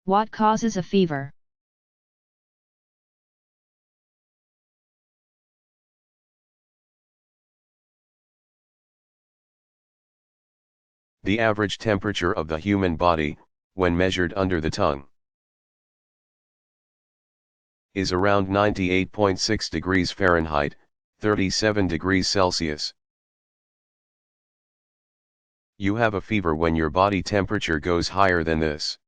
What causes a fever? The average temperature of the human body, when measured under the tongue, is around 98.6 degrees Fahrenheit, 37 degrees Celsius. You have a fever when your body temperature goes higher than this.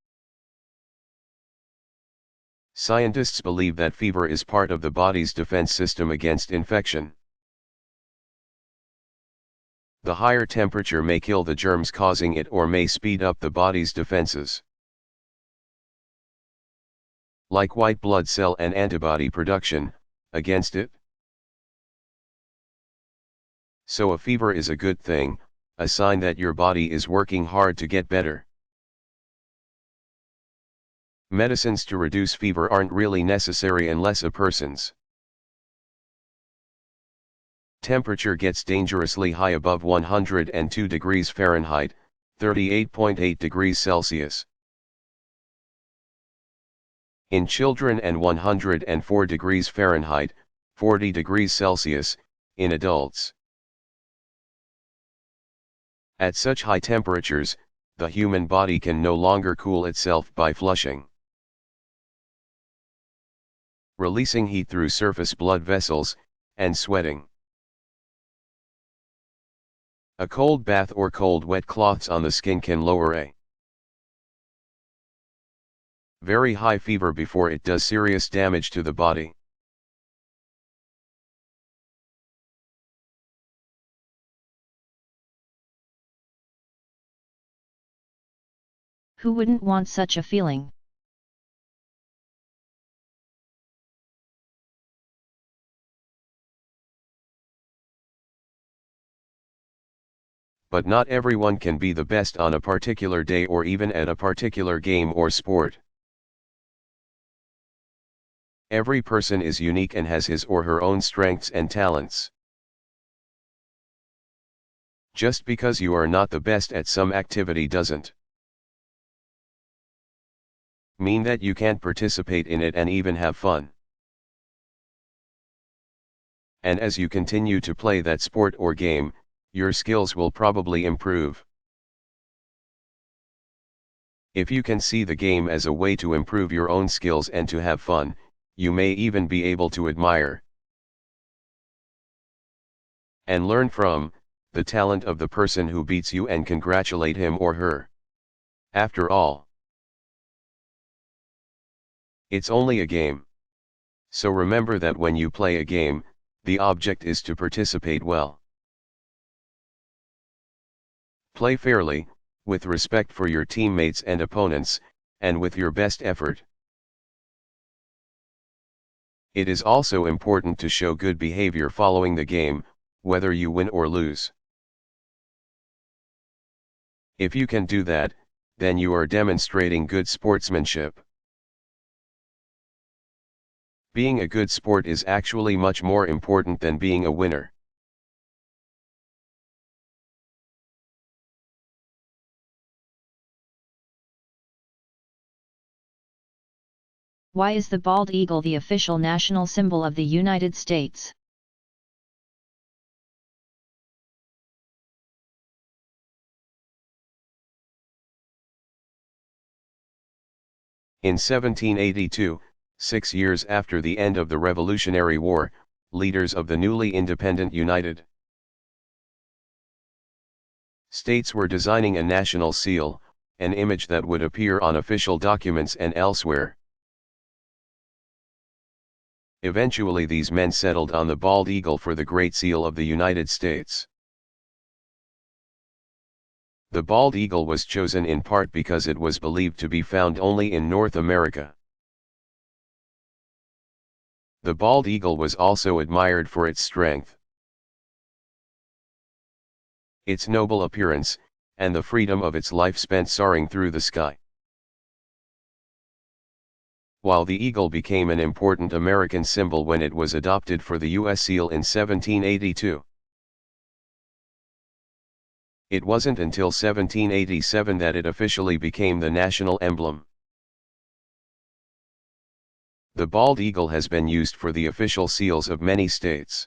Scientists believe that fever is part of the body's defense system against infection. The higher temperature may kill the germs causing it or may speed up the body's defenses, like white blood cell and antibody production, against it. So a fever is a good thing, a sign that your body is working hard to get better. Medicines to reduce fever aren't really necessary unless a person's temperature gets dangerously high above 102 degrees Fahrenheit, 38.8 degrees Celsius. In children and 104 degrees Fahrenheit, 40 degrees Celsius, in adults. At such high temperatures, the human body can no longer cool itself by flushing, releasing heat through surface blood vessels, and sweating. A cold bath or cold wet cloths on the skin can lower a very high fever before it does serious damage to the body. Who wouldn't want such a feeling? But not everyone can be the best on a particular day or even at a particular game or sport. Every person is unique and has his or her own strengths and talents. Just because you are not the best at some activity doesn't mean that you can't participate in it and even have fun. And as you continue to play that sport or game, your skills will probably improve. If you can see the game as a way to improve your own skills and to have fun, you may even be able to admire and learn from the talent of the person who beats you and congratulate him or her. After all, it's only a game. So remember that when you play a game, the object is to participate well. Play fairly, with respect for your teammates and opponents, and with your best effort. It is also important to show good behavior following the game, whether you win or lose. If you can do that, then you are demonstrating good sportsmanship. Being a good sport is actually much more important than being a winner. Why is the bald eagle the official national symbol of the United States? In 1782, 6 years after the end of the Revolutionary War, leaders of the newly independent United States were designing a national seal, an image that would appear on official documents and elsewhere. Eventually these men settled on the bald eagle for the Great Seal of the United States. The bald eagle was chosen in part because it was believed to be found only in North America. The bald eagle was also admired for its strength, its noble appearance, and the freedom of its life spent soaring through the sky. While the eagle became an important American symbol when it was adopted for the U.S. seal in 1782, it wasn't until 1787 that it officially became the national emblem. The bald eagle has been used for the official seals of many states.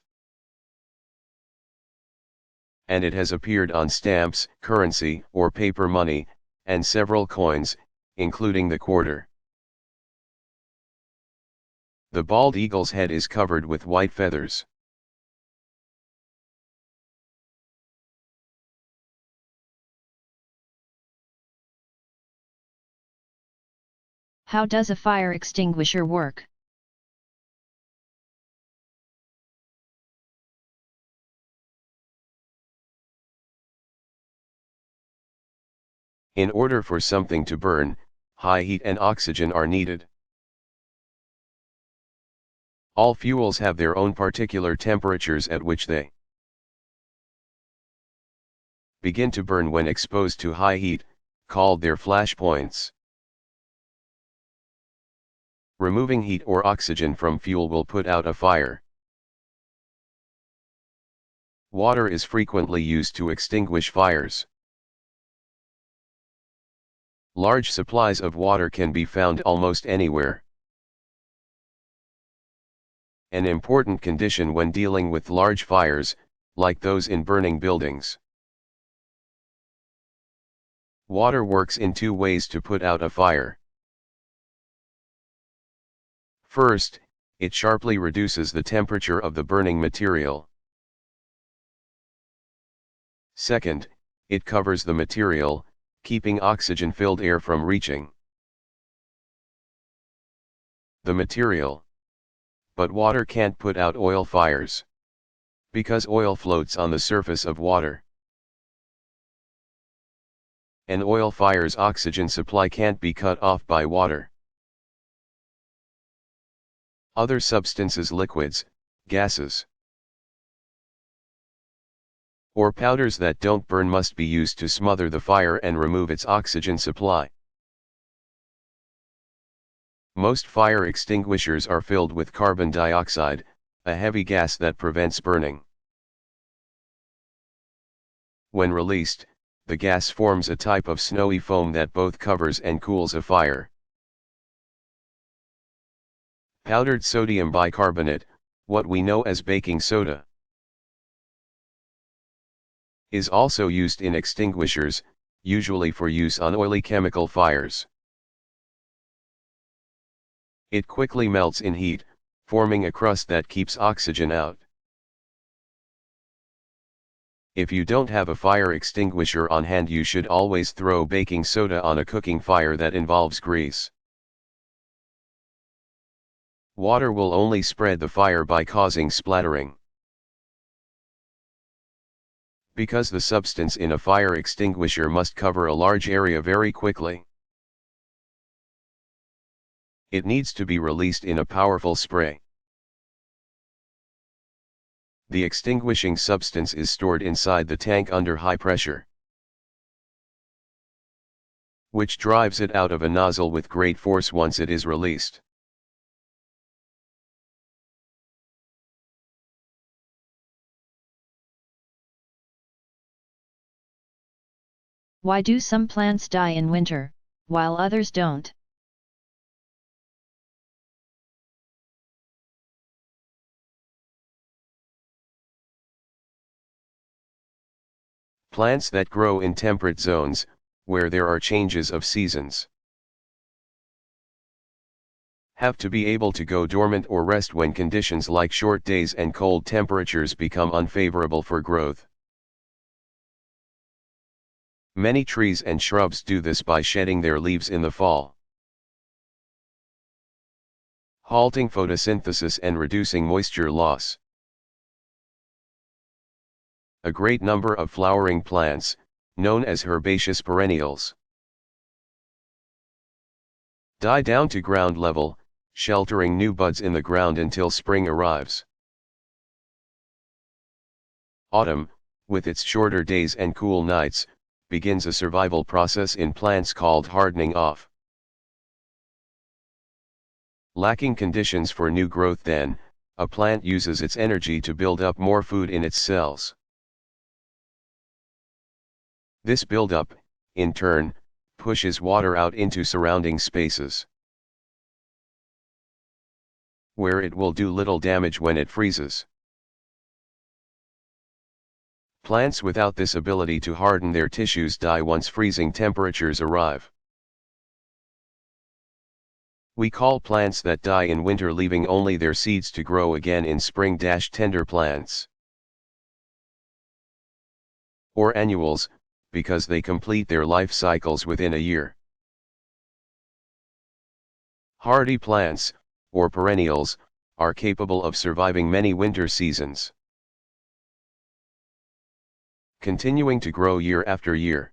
And it has appeared on stamps, currency, or paper money, and several coins, including the quarter. The bald eagle's head is covered with white feathers. How does a fire extinguisher work? In order for something to burn, high heat and oxygen are needed. All fuels have their own particular temperatures at which they begin to burn when exposed to high heat, called their flash points. Removing heat or oxygen from fuel will put out a fire. Water is frequently used to extinguish fires. Large supplies of water can be found almost anywhere. An important condition when dealing with large fires, like those in burning buildings. Water works in two ways to put out a fire. First, it sharply reduces the temperature of the burning material. Second, it covers the material, keeping oxygen-filled air from reaching the material. But water can't put out oil fires, because oil floats on the surface of water. An oil fire's oxygen supply can't be cut off by water. Other substances, liquids, gases, or powders that don't burn must be used to smother the fire and remove its oxygen supply. Most fire extinguishers are filled with carbon dioxide, a heavy gas that prevents burning. When released, the gas forms a type of snowy foam that both covers and cools a fire. Powdered sodium bicarbonate, what we know as baking soda, is also used in extinguishers, usually for use on oily chemical fires. It quickly melts in heat, forming a crust that keeps oxygen out. If you don't have a fire extinguisher on hand, you should always throw baking soda on a cooking fire that involves grease. Water will only spread the fire by causing splattering. Because the substance in a fire extinguisher must cover a large area very quickly, it needs to be released in a powerful spray. The extinguishing substance is stored inside the tank under high pressure, which drives it out of a nozzle with great force once it is released. Why do some plants die in winter, while others don't? Plants that grow in temperate zones, where there are changes of seasons, have to be able to go dormant or rest when conditions like short days and cold temperatures become unfavorable for growth. Many trees and shrubs do this by shedding their leaves in the fall, halting photosynthesis and reducing moisture loss. A great number of flowering plants, known as herbaceous perennials, die down to ground level, sheltering new buds in the ground until spring arrives. Autumn, with its shorter days and cool nights, begins a survival process in plants called hardening off. Lacking conditions for new growth then, a plant uses its energy to build up more food in its cells. This buildup, in turn, pushes water out into surrounding spaces. where it will do little damage when it freezes. Plants without this ability to harden their tissues die once freezing temperatures arrive. We call plants that die in winter leaving only their seeds to grow again in spring tender plants. Or annuals, because they complete their life cycles within a year. Hardy plants, or perennials, are capable of surviving many winter seasons, continuing to grow year after year.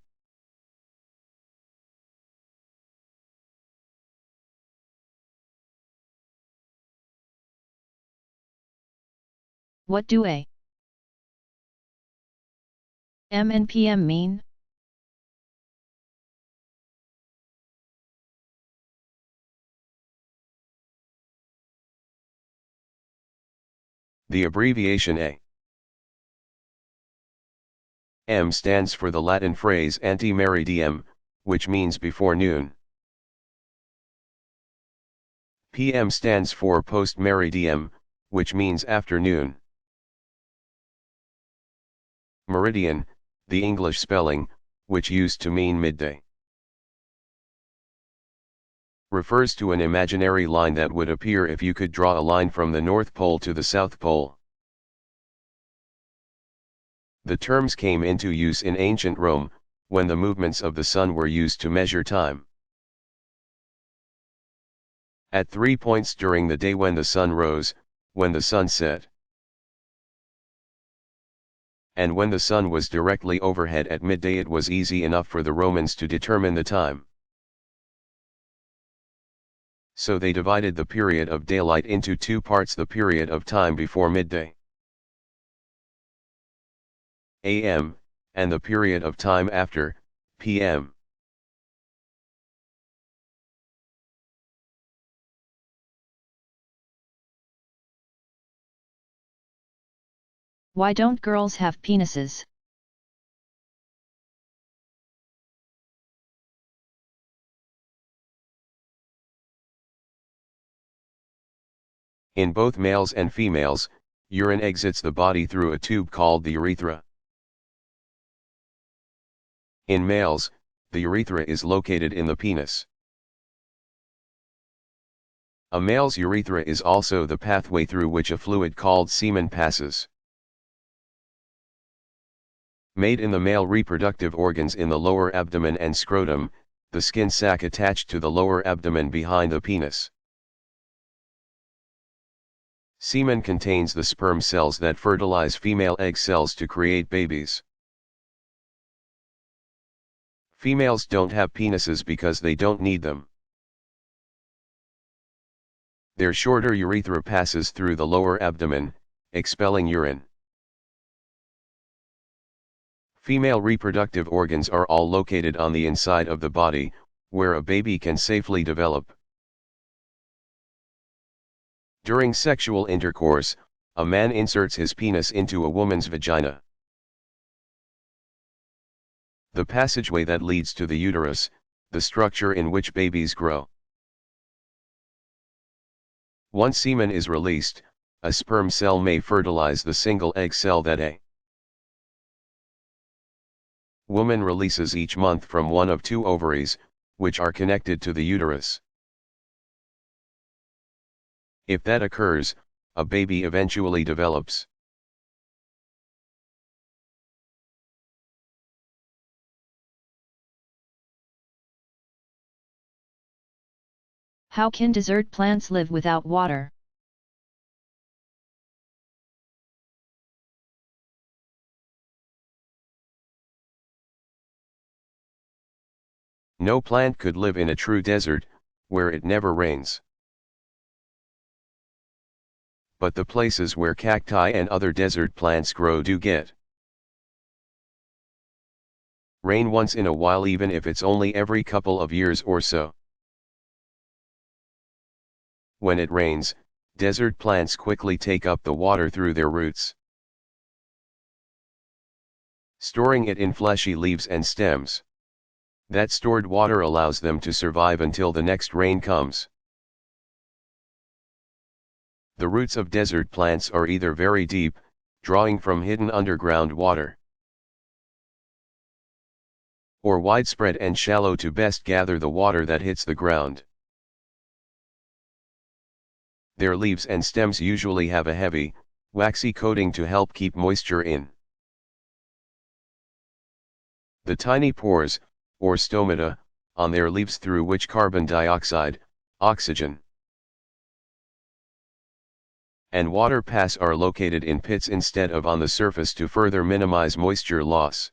What do A, M and PM mean? The abbreviation A. M stands for the Latin phrase ante meridiem, which means before noon. PM stands for post meridiem, which means afternoon. Meridian, the English spelling, which used to mean midday, refers to an imaginary line that would appear if you could draw a line from the North Pole to the South Pole. The terms came into use in ancient Rome, when the movements of the sun were used to measure time. At 3 points during the day when the sun rose, when the sun set, and when the sun was directly overhead at midday, it was easy enough for the Romans to determine the time. So they divided the period of daylight into 2 parts: the period of time before midday, AM, and the period of time after, PM. Why don't girls have penises? In both males and females, urine exits the body through a tube called the urethra. In males, the urethra is located in the penis. A male's urethra is also the pathway through which a fluid called semen passes. Made in the male reproductive organs in the lower abdomen and scrotum, the skin sac attached to the lower abdomen behind the penis. Semen contains the sperm cells that fertilize female egg cells to create babies. Females don't have penises because they don't need them. Their shorter urethra passes through the lower abdomen, expelling urine. Female reproductive organs are all located on the inside of the body, where a baby can safely develop. During sexual intercourse, a man inserts his penis into a woman's vagina. The passageway that leads to the uterus, the structure in which babies grow. Once semen is released, a sperm cell may fertilize the single egg cell that a woman releases each month from one of 2 ovaries, which are connected to the uterus. If that occurs, a baby eventually develops. How can desert plants live without water? No plant could live in a true desert, where it never rains. But the places where cacti and other desert plants grow do get rain once in a while, even if it's only every couple of years or so. When it rains, desert plants quickly take up the water through their roots, storing it in fleshy leaves and stems. That stored water allows them to survive until the next rain comes. The roots of desert plants are either very deep, drawing from hidden underground water, or widespread and shallow to best gather the water that hits the ground. Their leaves and stems usually have a heavy, waxy coating to help keep moisture in. The tiny pores, or stomata, on their leaves through which carbon dioxide, oxygen, and water pass are located in pits instead of on the surface to further minimize moisture loss.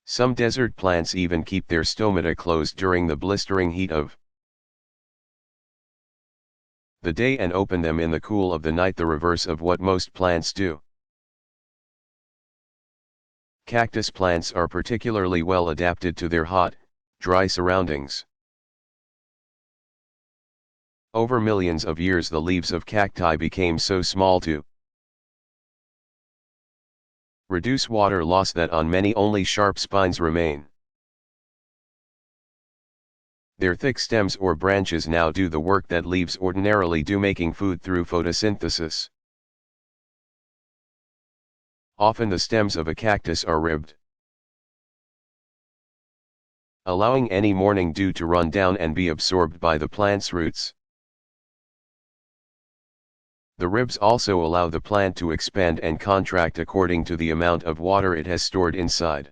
Some desert plants even keep their stomata closed during the blistering heat of the day and open them in the cool of the night, the reverse of what most plants do. Cactus plants are particularly well adapted to their hot, dry surroundings. Over millions of years the leaves of cacti became so small to reduce water loss that on many only sharp spines remain. Their thick stems or branches now do the work that leaves ordinarily do, making food through photosynthesis. Often the stems of a cactus are ribbed, allowing any morning dew to run down and be absorbed by the plant's roots. The ribs also allow the plant to expand and contract according to the amount of water it has stored inside.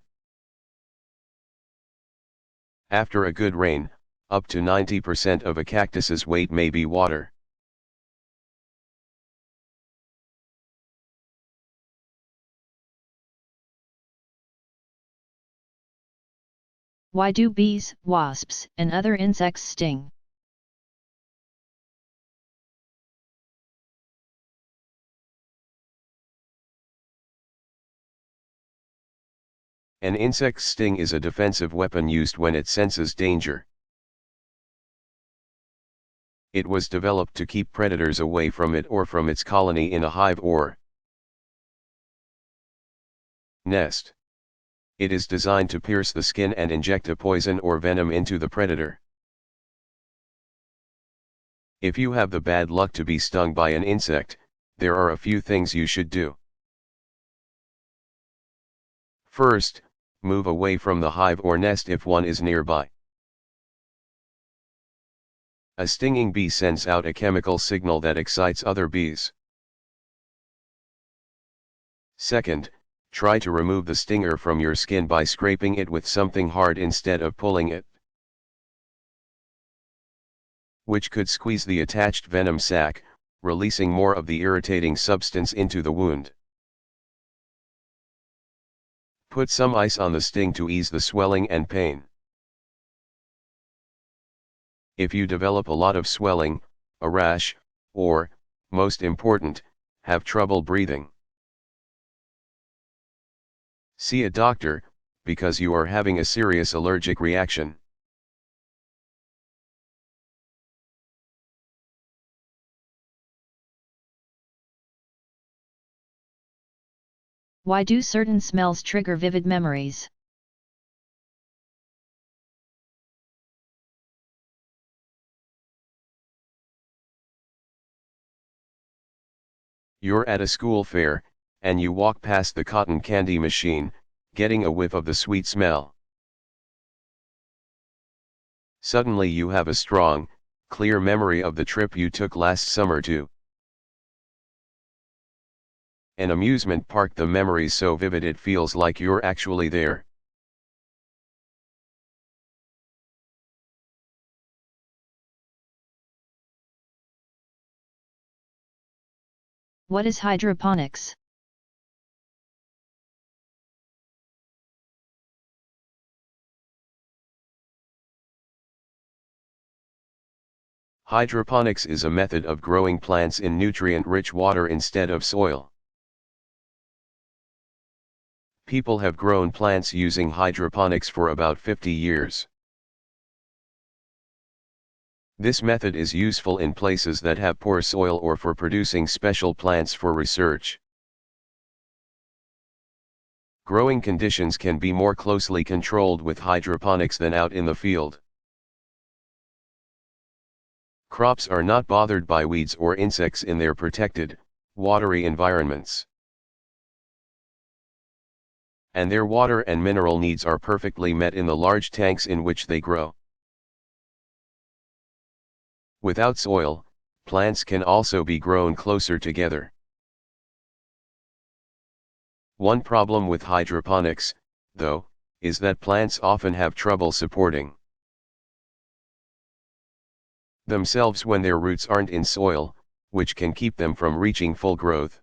After a good rain, up to 90% of a cactus's weight may be water. Why do bees, wasps, and other insects sting? An insect's sting is a defensive weapon used when it senses danger. It was developed to keep predators away from it or from its colony in a hive or nest. It is designed to pierce the skin and inject a poison or venom into the predator. If you have the bad luck to be stung by an insect, there are a few things you should do. First, move away from the hive or nest if one is nearby. A stinging bee sends out a chemical signal that excites other bees. Second, try to remove the stinger from your skin by scraping it with something hard instead of pulling it, which could squeeze the attached venom sac, releasing more of the irritating substance into the wound. Put some ice on the sting to ease the swelling and pain. If you develop a lot of swelling, a rash, or, most important, have trouble breathing, see a doctor, because you are having a serious allergic reaction. Why do certain smells trigger vivid memories? You're at a school fair, and you walk past the cotton candy machine, getting a whiff of the sweet smell. Suddenly you have a strong, clear memory of the trip you took last summer to an amusement park. The memory's so vivid it feels like you're actually there. What is hydroponics? Hydroponics is a method of growing plants in nutrient-rich water instead of soil. People have grown plants using hydroponics for about 50 years. This method is useful in places that have poor soil or for producing special plants for research. Growing conditions can be more closely controlled with hydroponics than out in the field. Crops are not bothered by weeds or insects in their protected, watery environments. And their water and mineral needs are perfectly met in the large tanks in which they grow. Without soil, plants can also be grown closer together. One problem with hydroponics, though, is that plants often have trouble supporting themselves when their roots aren't in soil, which can keep them from reaching full growth.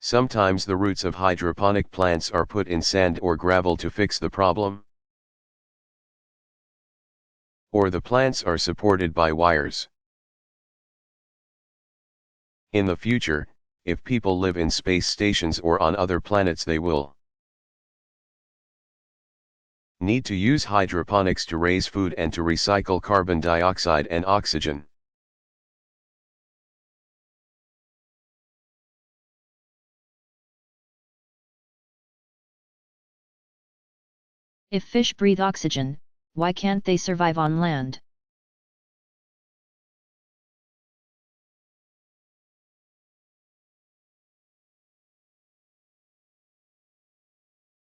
Sometimes the roots of hydroponic plants are put in sand or gravel to fix the problem. Or the plants are supported by wires. In the future, if people live in space stations or on other planets, they will need to use hydroponics to raise food and to recycle carbon dioxide and oxygen. If fish breathe oxygen, why can't they survive on land?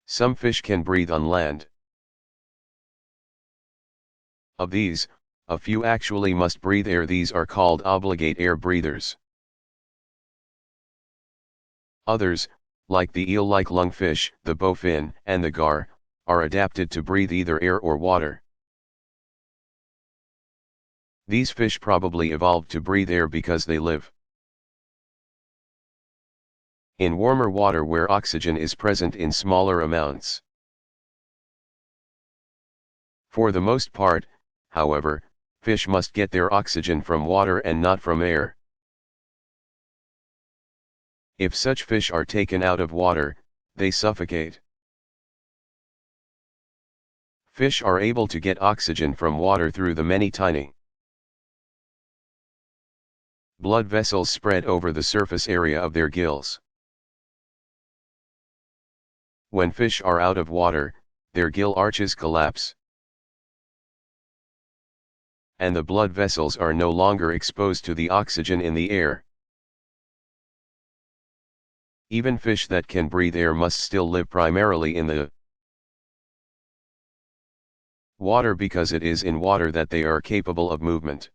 Some fish can breathe on land. Of these, a few actually must breathe air. These are called obligate air breathers. Others, like the eel-like lungfish, the bowfin, and the gar, are adapted to breathe either air or water. These fish probably evolved to breathe air because they live in warmer water where oxygen is present in smaller amounts. For the most part, however, fish must get their oxygen from water and not from air. If such fish are taken out of water, they suffocate. Fish are able to get oxygen from water through the many tiny blood vessels spread over the surface area of their gills. When fish are out of water, their gill arches collapse, and the blood vessels are no longer exposed to the oxygen in the air. Even fish that can breathe air must still live primarily in the water because it is in water that they are capable of movement.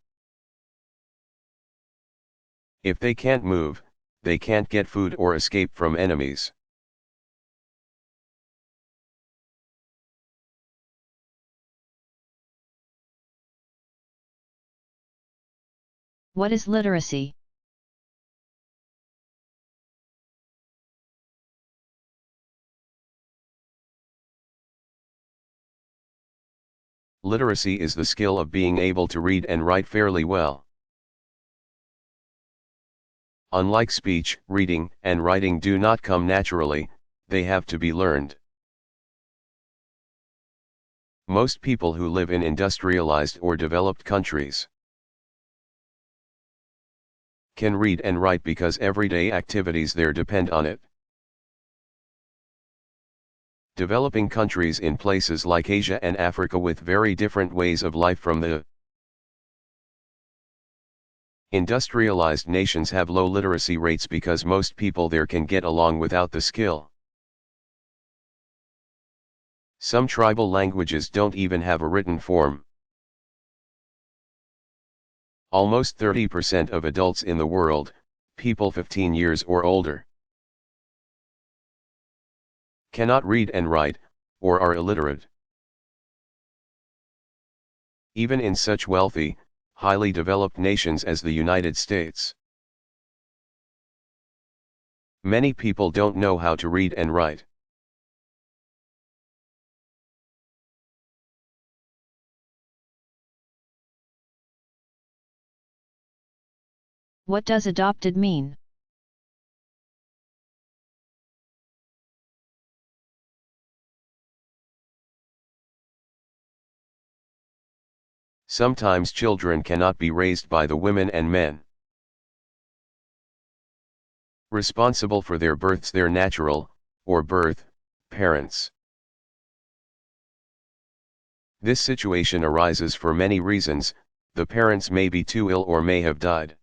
If they can't move, they can't get food or escape from enemies. What is literacy? Literacy is the skill of being able to read and write fairly well. Unlike speech, reading and writing do not come naturally, they have to be learned. Most people who live in industrialized or developed countries can read and write because everyday activities there depend on it. Developing countries in places like Asia and Africa with very different ways of life from the industrialized nations have low literacy rates because most people there can get along without the skill. Some tribal languages don't even have a written form. Almost 30% of adults in the world, people 15 years or older, cannot read and write, or are illiterate. Even in such wealthy, highly developed nations as the United States, many people don't know how to read and write. What does adopted mean? Sometimes children cannot be raised by the women and men responsible for their births, their natural, or birth, parents. This situation arises for many reasons. The parents may be too ill or may have died.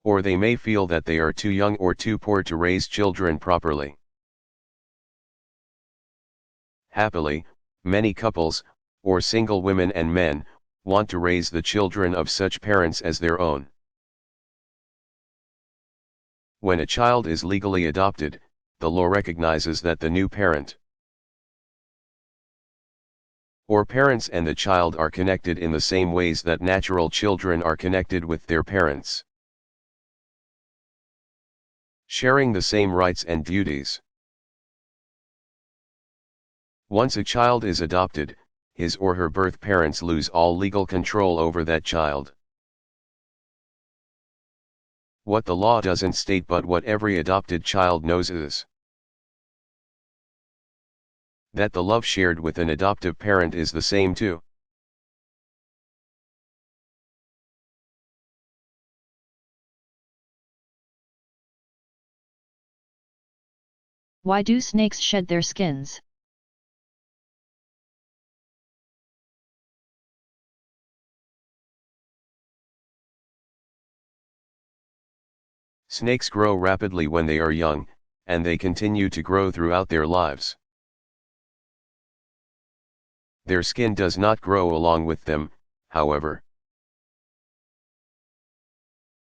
Or they may feel that they are too young or too poor to raise children properly. Happily, many couples, or single women and men, want to raise the children of such parents as their own. When a child is legally adopted, the law recognizes that the new parent or parents and the child are connected in the same ways that natural children are connected with their parents, sharing the same rights and duties. Once a child is adopted, his or her birth parents lose all legal control over that child. What the law doesn't state but what every adopted child knows is that the love shared with an adoptive parent is the same too. Why do snakes shed their skins? Snakes grow rapidly when they are young, and they continue to grow throughout their lives. Their skin does not grow along with them, however.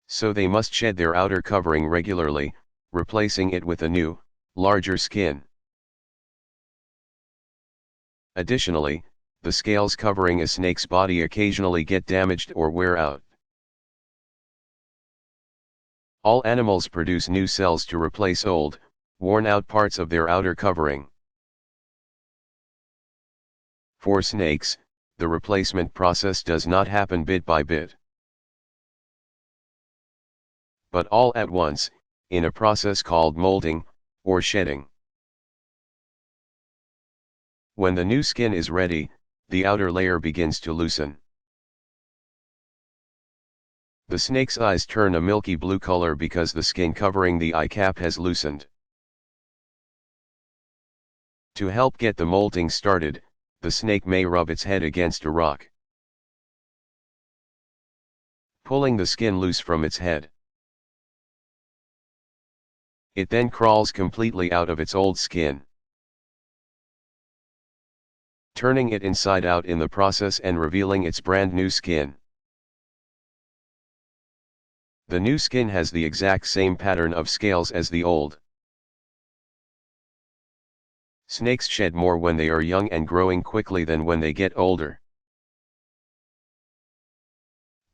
So they must shed their outer covering regularly, replacing it with a new, larger skin. Additionally, the scales covering a snake's body occasionally get damaged or wear out. All animals produce new cells to replace old, worn-out parts of their outer covering. For snakes, the replacement process does not happen bit by bit, but all at once, in a process called molting, or shedding. When the new skin is ready, the outer layer begins to loosen. The snake's eyes turn a milky blue color because the skin covering the eye cap has loosened. To help get the molting started, the snake may rub its head against a rock, pulling the skin loose from its head. It then crawls completely out of its old skin, turning it inside out in the process and revealing its brand new skin. The new skin has the exact same pattern of scales as the old. Snakes shed more when they are young and growing quickly than when they get older.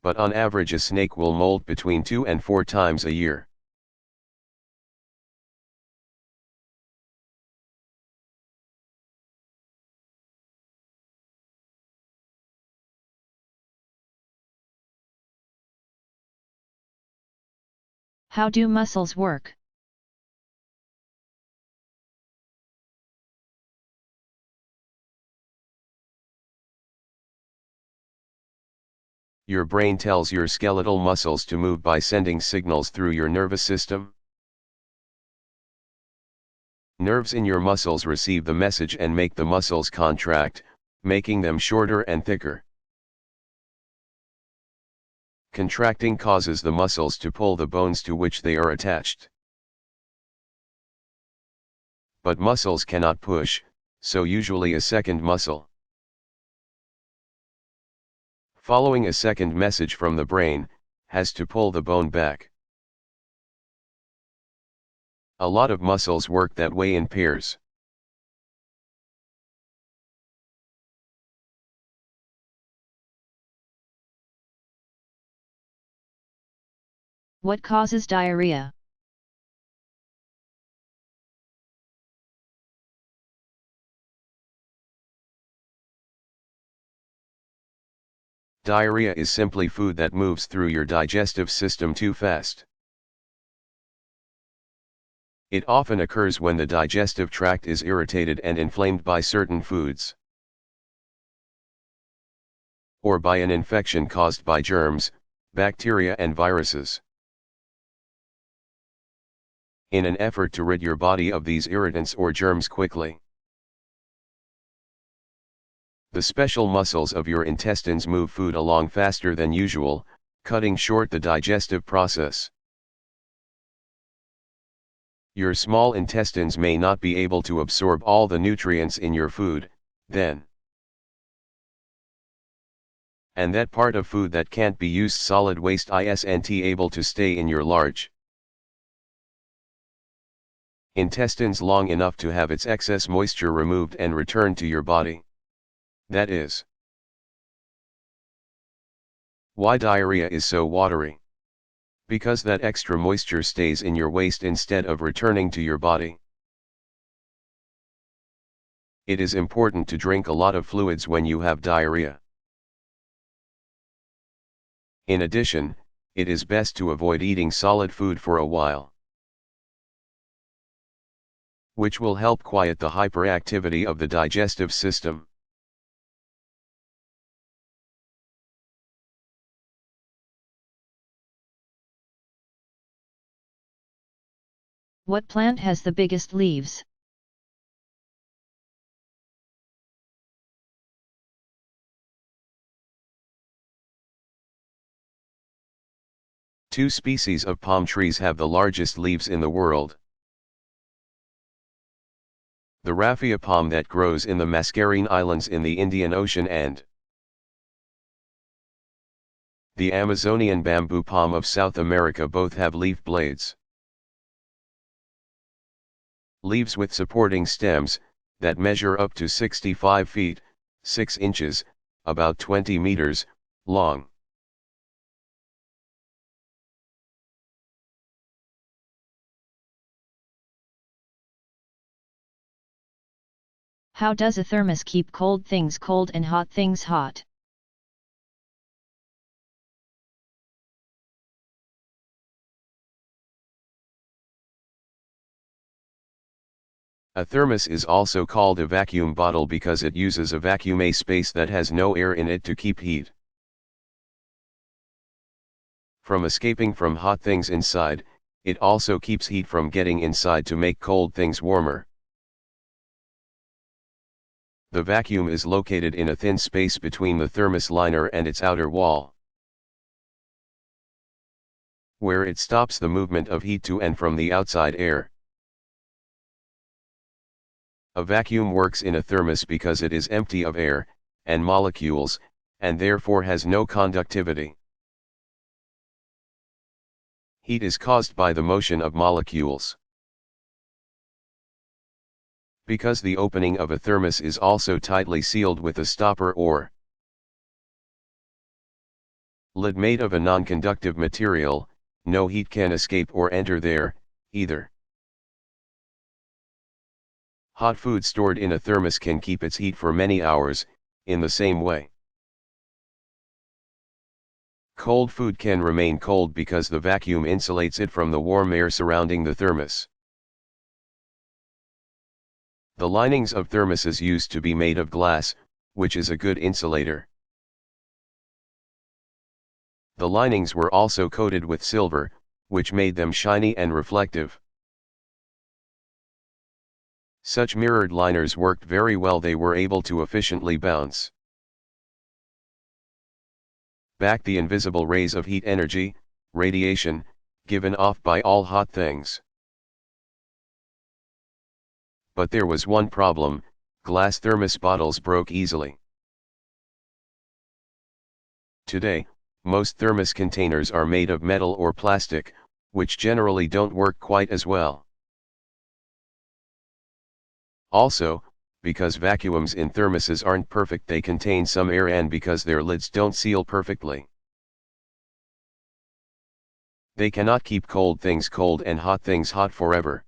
But on average a snake will molt between 2 and 4 times a year. How do muscles work? Your brain tells your skeletal muscles to move by sending signals through your nervous system. Nerves in your muscles receive the message and make the muscles contract, making them shorter and thicker. Contracting causes the muscles to pull the bones to which they are attached. But muscles cannot push, so usually a second muscle, following a second message from the brain, has to pull the bone back. A lot of muscles work that way in pairs. What causes diarrhea? Diarrhea is simply food that moves through your digestive system too fast. It often occurs when the digestive tract is irritated and inflamed by certain foods, or by an infection caused by germs, bacteria and viruses. In an effort to rid your body of these irritants or germs quickly, The special muscles of your intestines move food along faster than usual, cutting short the digestive process. Your small intestines may not be able to absorb all the nutrients in your food, then. And that part of food that can't be used solid waste isn't able to stay in your large intestines long enough to have its excess moisture removed and returned to your body. That is why diarrhea is so watery. Because that extra moisture stays in your waste instead of returning to your body. It is important to drink a lot of fluids when you have diarrhea. In addition, it is best to avoid eating solid food for a while, which will help quiet the hyperactivity of the digestive system. What plant has the biggest leaves? Two species of palm trees have the largest leaves in the world. The raffia palm that grows in the Mascarene Islands in the Indian Ocean and the Amazonian bamboo palm of South America both have leaf blades. Leaves with supporting stems, that measure up to 65 feet, 6 inches, about 20 meters, long. How does a thermos keep cold things cold and hot things hot? A thermos is also called a vacuum bottle because it uses a vacuum space that has no air in it to keep heat from escaping from hot things inside. It also keeps heat from getting inside to make cold things warmer. The vacuum is located in a thin space between the thermos liner and its outer wall, where it stops the movement of heat to and from the outside air. A vacuum works in a thermos because it is empty of air and molecules, and therefore has no conductivity. Heat is caused by the motion of molecules. Because the opening of a thermos is also tightly sealed with a stopper or lid made of a non-conductive material, no heat can escape or enter there, either. Hot food stored in a thermos can keep its heat for many hours, in the same way. Cold food can remain cold because the vacuum insulates it from the warm air surrounding the thermos. The linings of thermoses used to be made of glass, which is a good insulator. The linings were also coated with silver, which made them shiny and reflective. Such mirrored liners worked very well. They were able to efficiently bounce back the invisible rays of heat energy, radiation, given off by all hot things. But there was one problem: glass thermos bottles broke easily. Today, most thermos containers are made of metal or plastic, which generally don't work quite as well. Also, because vacuums in thermoses aren't perfect, they contain some air, and because their lids don't seal perfectly, they cannot keep cold things cold and hot things hot forever.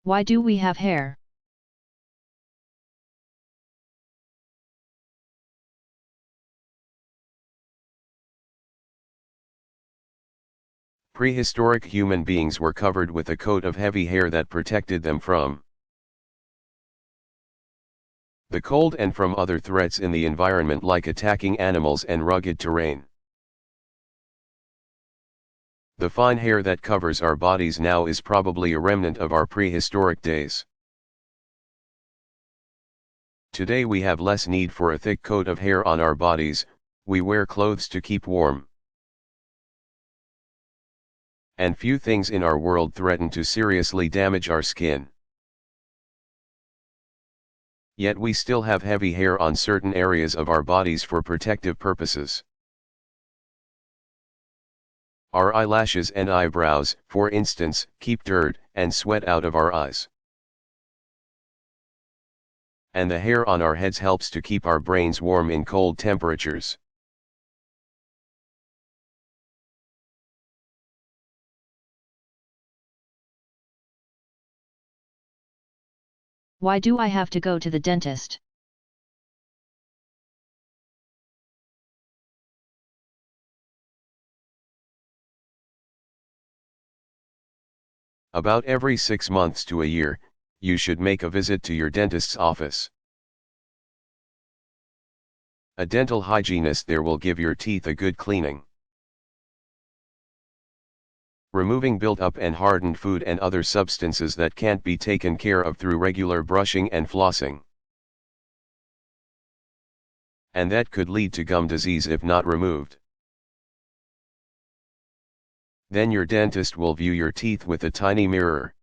Why do we have hair? Prehistoric human beings were covered with a coat of heavy hair that protected them from the cold and from other threats in the environment like attacking animals and rugged terrain. The fine hair that covers our bodies now is probably a remnant of our prehistoric days. Today we have less need for a thick coat of hair on our bodies, we wear clothes to keep warm. And few things in our world threaten to seriously damage our skin. Yet we still have heavy hair on certain areas of our bodies for protective purposes. Our eyelashes and eyebrows, for instance, keep dirt and sweat out of our eyes. And the hair on our heads helps to keep our brains warm in cold temperatures. Why do I have to go to the dentist? About every 6 months to a year, you should make a visit to your dentist's office. A dental hygienist there will give your teeth a good cleaning, removing built-up and hardened food and other substances that can't be taken care of through regular brushing and flossing. And that could lead to gum disease if not removed. Then your dentist will view your teeth with a tiny mirror,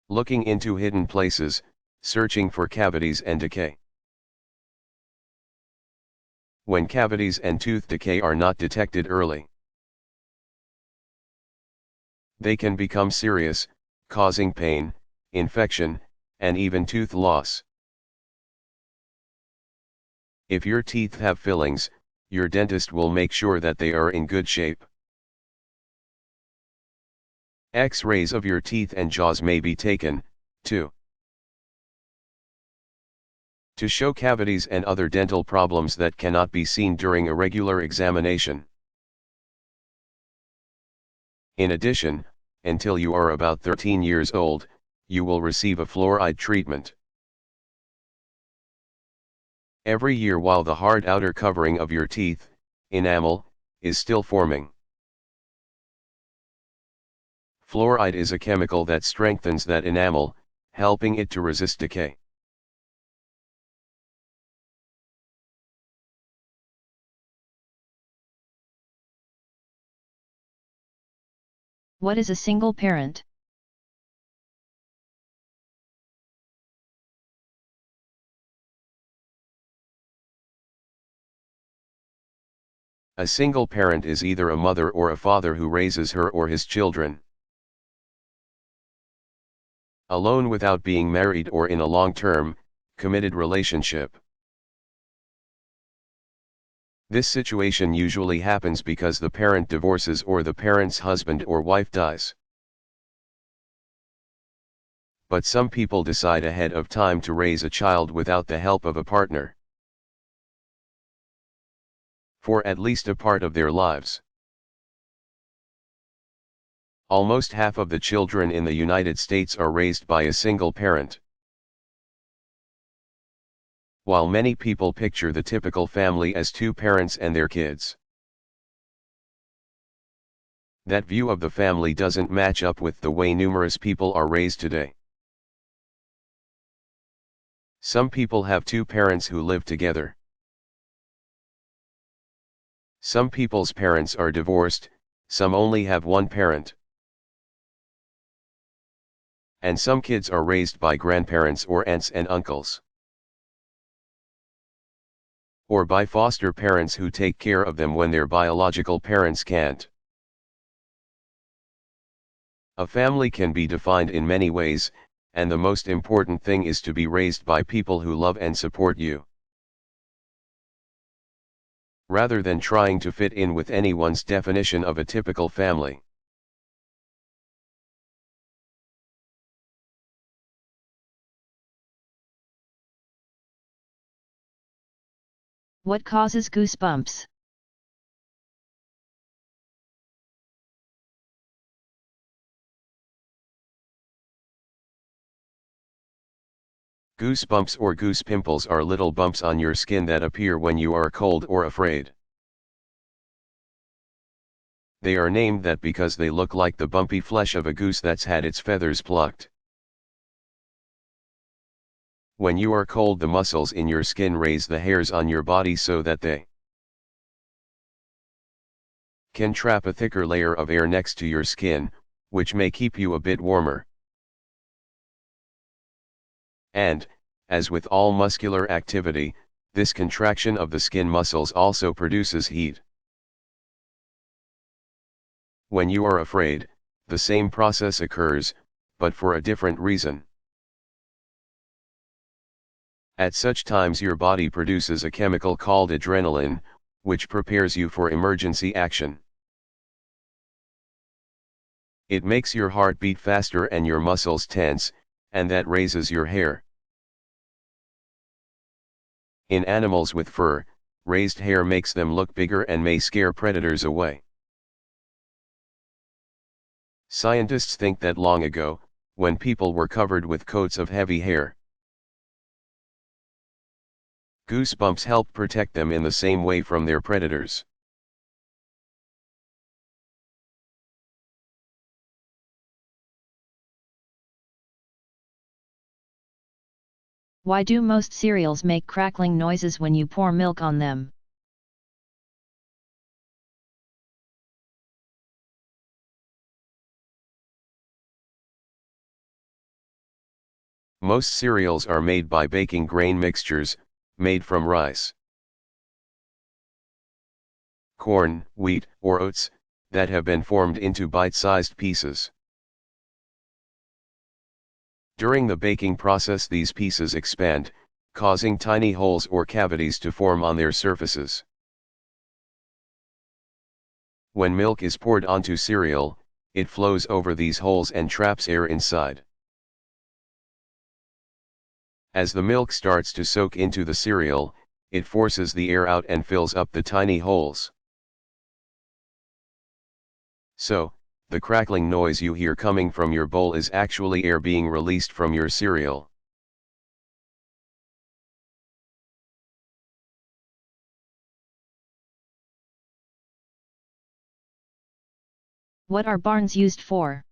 looking into hidden places, searching for cavities and decay. When cavities and tooth decay are not detected early, they can become serious, causing pain, infection, and even tooth loss. If your teeth have fillings, your dentist will make sure that they are in good shape. X-rays of your teeth and jaws may be taken, too, to show cavities and other dental problems that cannot be seen during a regular examination. In addition, until you are about 13 years old, you will receive a fluoride treatment. Every year while the hard outer covering of your teeth, enamel, is still forming. Fluoride is a chemical that strengthens that enamel, helping it to resist decay. What is a single parent? A single parent is either a mother or a father who raises her or his children alone without being married or in a long-term, committed relationship. This situation usually happens because the parent divorces or the parent's husband or wife dies. But some people decide ahead of time to raise a child without the help of a partner, for at least a part of their lives. Almost half of the children in the United States are raised by a single parent. While many people picture the typical family as two parents and their kids, that view of the family doesn't match up with the way numerous people are raised today. Some people have two parents who live together. Some people's parents are divorced, some only have one parent. And some kids are raised by grandparents or aunts and uncles, or by foster parents who take care of them when their biological parents can't. A family can be defined in many ways, and the most important thing is to be raised by people who love and support you, rather than trying to fit in with anyone's definition of a typical family. What causes goosebumps? Goosebumps or goose pimples are little bumps on your skin that appear when you are cold or afraid. They are named that because they look like the bumpy flesh of a goose that's had its feathers plucked. When you are cold, the muscles in your skin raise the hairs on your body so that they can trap a thicker layer of air next to your skin, which may keep you a bit warmer. And, as with all muscular activity, this contraction of the skin muscles also produces heat. When you are afraid, the same process occurs, but for a different reason. At such times your body produces a chemical called adrenaline, which prepares you for emergency action. It makes your heart beat faster and your muscles tense, and that raises your hair. In animals with fur, raised hair makes them look bigger and may scare predators away. Scientists think that long ago, when people were covered with coats of heavy hair, goosebumps helped protect them in the same way from their predators. Why do most cereals make crackling noises when you pour milk on them? Most cereals are made by baking grain mixtures, made from rice, corn, wheat, or oats, that have been formed into bite-sized pieces. During the baking process, these pieces expand, causing tiny holes or cavities to form on their surfaces. When milk is poured onto cereal, it flows over these holes and traps air inside. As the milk starts to soak into the cereal, it forces the air out and fills up the tiny holes. So, the crackling noise you hear coming from your bowl is actually air being released from your cereal. What are barns used for?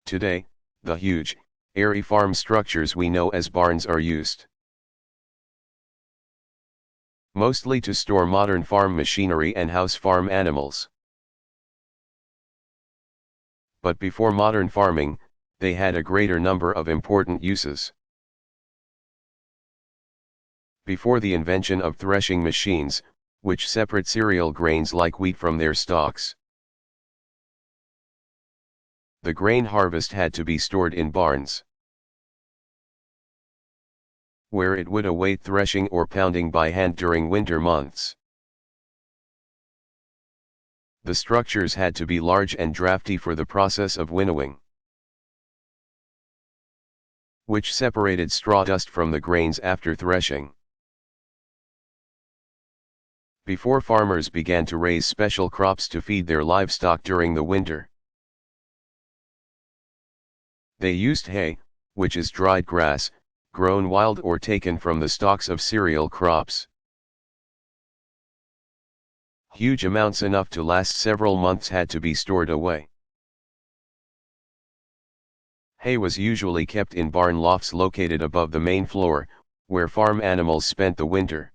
Today, the huge, airy farm structures we know as barns are used mostly to store modern farm machinery and house farm animals. But before modern farming, they had a greater number of important uses. Before the invention of threshing machines, which separate cereal grains like wheat from their stalks, the grain harvest had to be stored in barns, where it would await threshing or pounding by hand during winter months. The structures had to be large and drafty for the process of winnowing, which separated straw dust from the grains after threshing. Before farmers began to raise special crops to feed their livestock during the winter, they used hay, which is dried grass, grown wild or taken from the stalks of cereal crops. Huge amounts enough to last several months had to be stored away. Hay was usually kept in barn lofts located above the main floor, where farm animals spent the winter.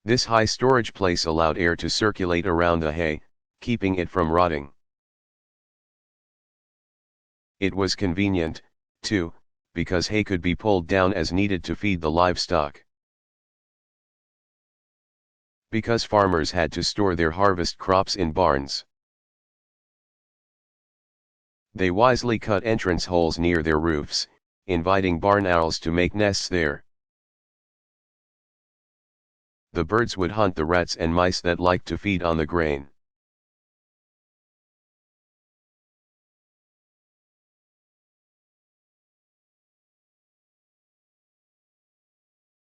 This high storage place allowed air to circulate around the hay, keeping it from rotting. It was convenient, too, because hay could be pulled down as needed to feed the livestock. Because farmers had to store their harvest crops in barns, they wisely cut entrance holes near their roofs, inviting barn owls to make nests there. The birds would hunt the rats and mice that liked to feed on the grain.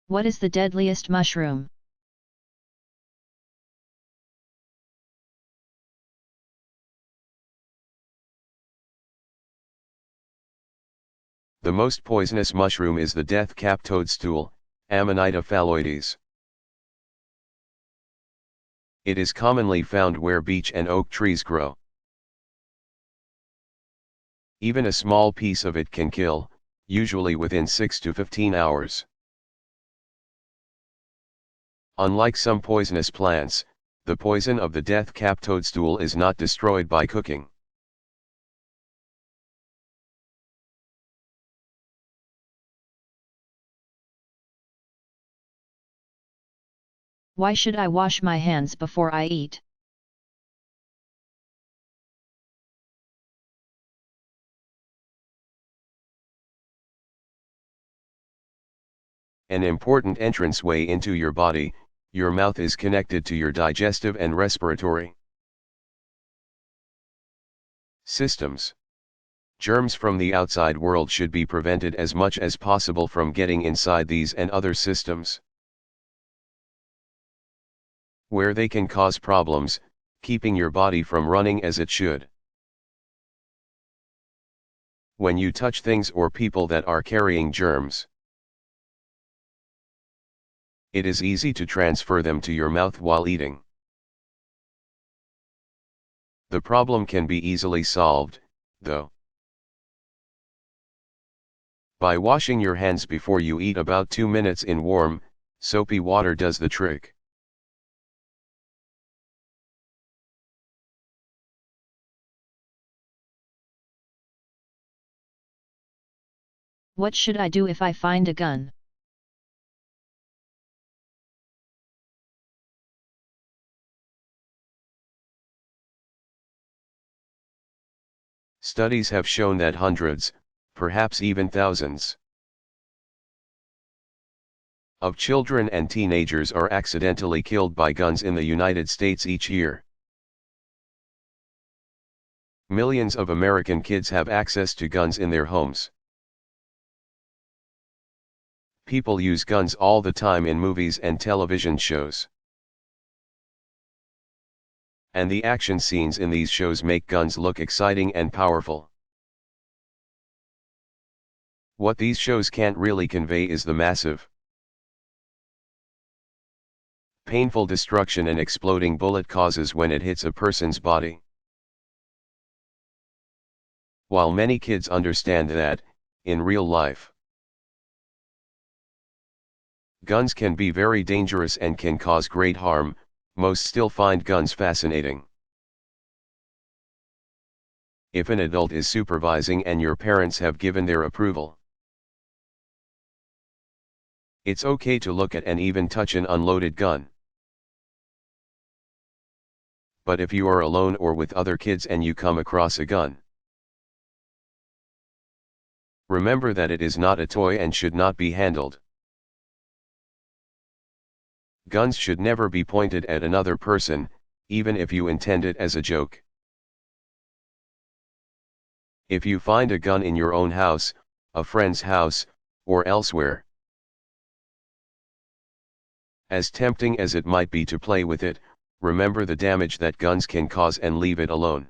What is the deadliest mushroom? The most poisonous mushroom is the death cap toadstool, Amanita phalloides. It is commonly found where beech and oak trees grow. Even a small piece of it can kill, usually within 6 to 15 hours. Unlike some poisonous plants, the poison of the death cap toadstool is not destroyed by cooking. Why should I wash my hands before I eat? An important entranceway into your body, your mouth is connected to your digestive and respiratory systems. Germs from the outside world should be prevented as much as possible from getting inside these and other systems. Where they can cause problems, keeping your body from running as it should. When you touch things or people that are carrying germs, it is easy to transfer them to your mouth while eating. The problem can be easily solved, though. By washing your hands before you eat about 2 minutes in warm, soapy water does the trick. What should I do if I find a gun? Studies have shown that hundreds, perhaps even thousands, of children and teenagers are accidentally killed by guns in the United States each year. Millions of American kids have access to guns in their homes. People use guns all the time in movies and television shows. And the action scenes in these shows make guns look exciting and powerful. What these shows can't really convey is the massive, painful destruction an exploding bullet causes when it hits a person's body. While many kids understand that, in real life, guns can be very dangerous and can cause great harm, most still find guns fascinating. If an adult is supervising and your parents have given their approval, it's okay to look at and even touch an unloaded gun. But if you are alone or with other kids and you come across a gun, remember that it is not a toy and should not be handled. Guns should never be pointed at another person, even if you intend it as a joke. If you find a gun in your own house, a friend's house, or elsewhere, as tempting as it might be to play with it, remember the damage that guns can cause and leave it alone.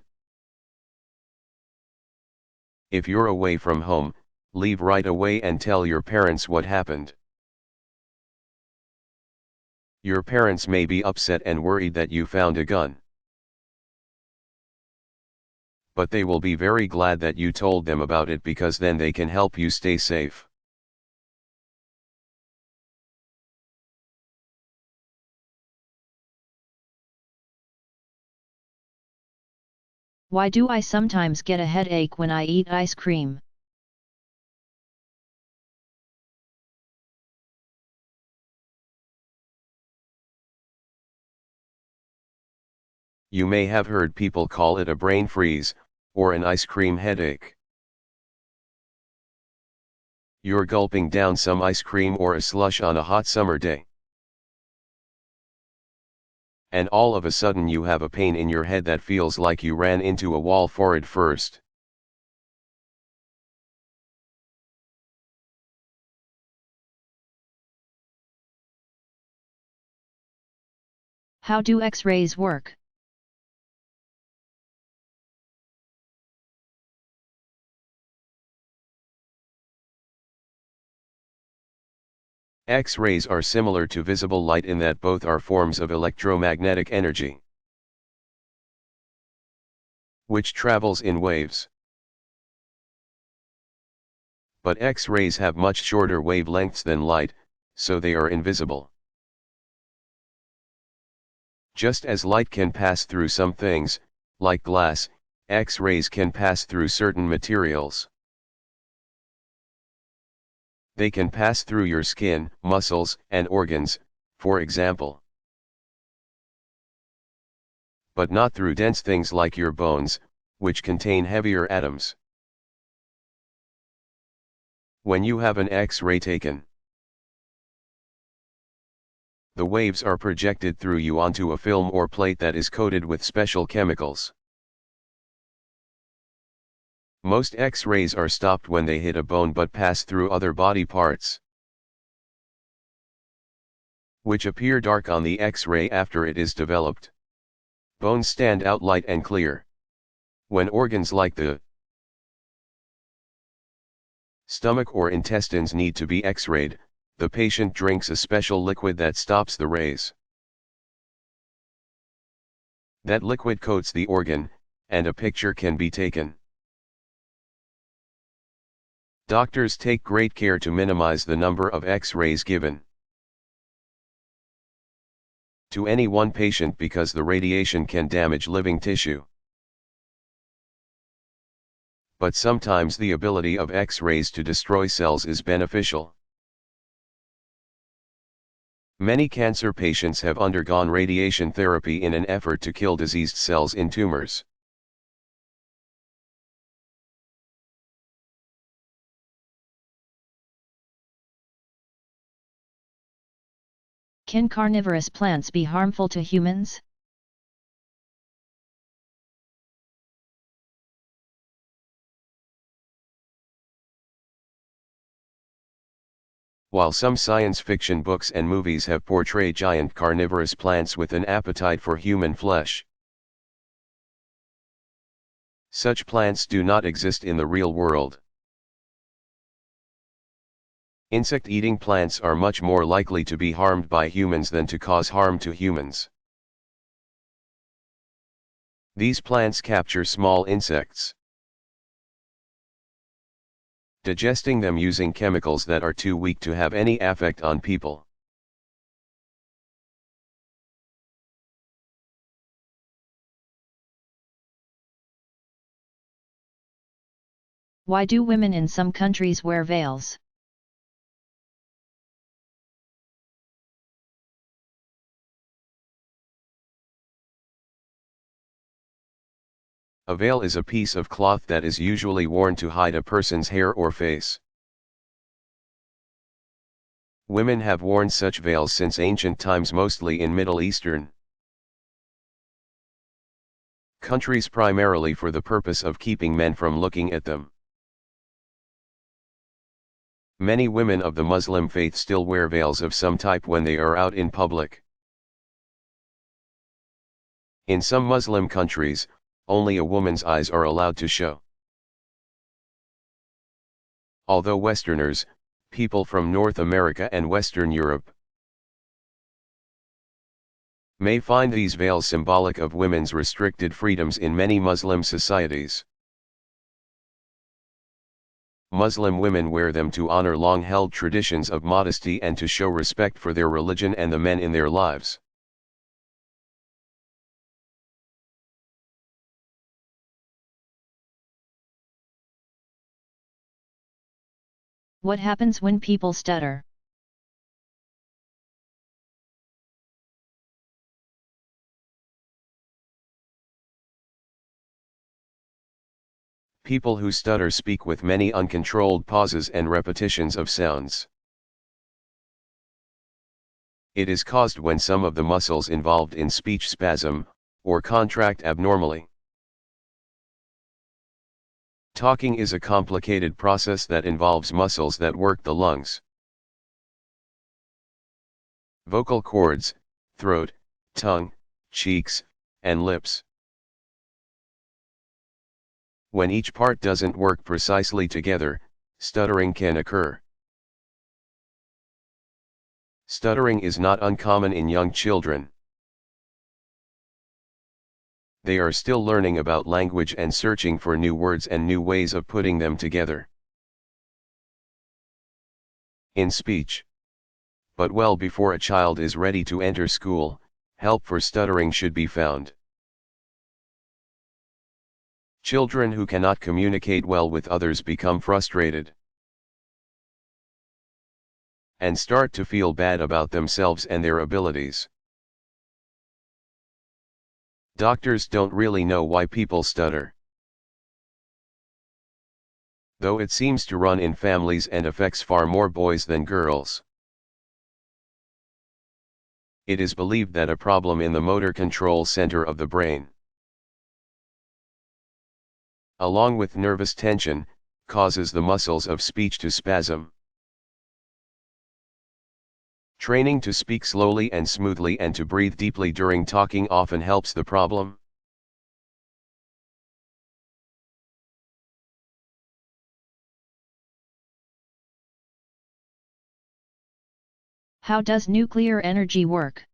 If you're away from home, leave right away and tell your parents what happened. Your parents may be upset and worried that you found a gun, but they will be very glad that you told them about it because then they can help you stay safe. Why do I sometimes get a headache when I eat ice cream? You may have heard people call it a brain freeze, or an ice cream headache. You're gulping down some ice cream or a slush on a hot summer day, and all of a sudden you have a pain in your head that feels like you ran into a wall forward first. How do X-rays work? X-rays are similar to visible light in that both are forms of electromagnetic energy, which travels in waves. But X-rays have much shorter wavelengths than light, so they are invisible. Just as light can pass through some things, like glass, X-rays can pass through certain materials. They can pass through your skin, muscles, and organs, for example. But not through dense things like your bones, which contain heavier atoms. When you have an X-ray taken, the waves are projected through you onto a film or plate that is coated with special chemicals. Most X-rays are stopped when they hit a bone but pass through other body parts, which appear dark on the X-ray after it is developed. Bones stand out light and clear. When organs like the stomach or intestines need to be X-rayed, the patient drinks a special liquid that stops the rays. That liquid coats the organ, and a picture can be taken. Doctors take great care to minimize the number of X-rays given to any one patient because the radiation can damage living tissue. But sometimes the ability of X-rays to destroy cells is beneficial. Many cancer patients have undergone radiation therapy in an effort to kill diseased cells in tumors. Can carnivorous plants be harmful to humans? While some science fiction books and movies have portrayed giant carnivorous plants with an appetite for human flesh, such plants do not exist in the real world. Insect-eating plants are much more likely to be harmed by humans than to cause harm to humans. These plants capture small insects, digesting them using chemicals that are too weak to have any effect on people. Why do women in some countries wear veils? A veil is a piece of cloth that is usually worn to hide a person's hair or face. Women have worn such veils since ancient times, mostly in Middle Eastern countries, primarily for the purpose of keeping men from looking at them. Many women of the Muslim faith still wear veils of some type when they are out in public. In some Muslim countries, only a woman's eyes are allowed to show. Although Westerners, people from North America and Western Europe, may find these veils symbolic of women's restricted freedoms in many Muslim societies, Muslim women wear them to honor long-held traditions of modesty and to show respect for their religion and the men in their lives. What happens when people stutter? People who stutter speak with many uncontrolled pauses and repetitions of sounds. It is caused when some of the muscles involved in speech spasm, or contract abnormally. Talking is a complicated process that involves muscles that work the lungs, vocal cords, throat, tongue, cheeks, and lips. When each part doesn't work precisely together, stuttering can occur. Stuttering is not uncommon in young children. They are still learning about language and searching for new words and new ways of putting them together. In speech. But well before a child is ready to enter school, help for stuttering should be found. Children who cannot communicate well with others become frustrated and start to feel bad about themselves and their abilities. Doctors don't really know why people stutter, though it seems to run in families and affects far more boys than girls. It is believed that a problem in the motor control center of the brain, along with nervous tension, causes the muscles of speech to spasm. Training to speak slowly and smoothly and to breathe deeply during talking often helps the problem. How does nuclear energy work?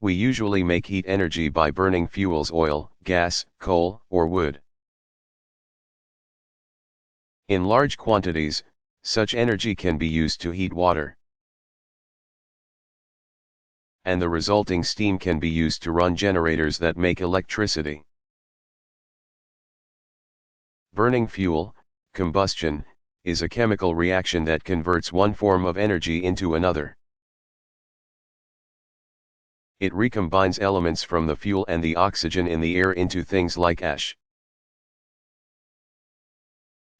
We usually make heat energy by burning fuels: oil, gas, coal, or wood. In large quantities, such energy can be used to heat water, and the resulting steam can be used to run generators that make electricity. Burning fuel, combustion, is a chemical reaction that converts one form of energy into another. It recombines elements from the fuel and the oxygen in the air into things like ash,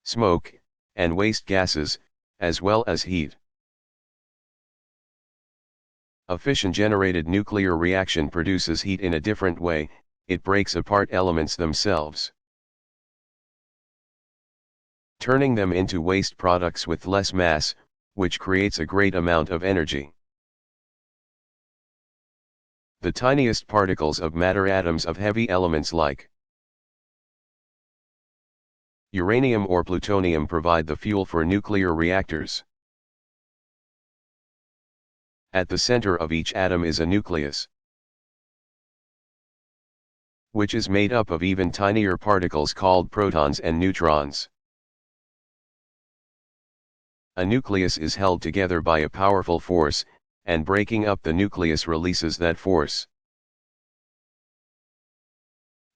smoke, and waste gases, as well as heat. A fission-generated nuclear reaction produces heat in a different way. It breaks apart elements themselves, turning them into waste products with less mass, which creates a great amount of energy. The tiniest particles of matter, atoms of heavy elements like uranium or plutonium, provide the fuel for nuclear reactors. At the center of each atom is a nucleus, which is made up of even tinier particles called protons and neutrons. A nucleus is held together by a powerful force, and breaking up the nucleus releases that force.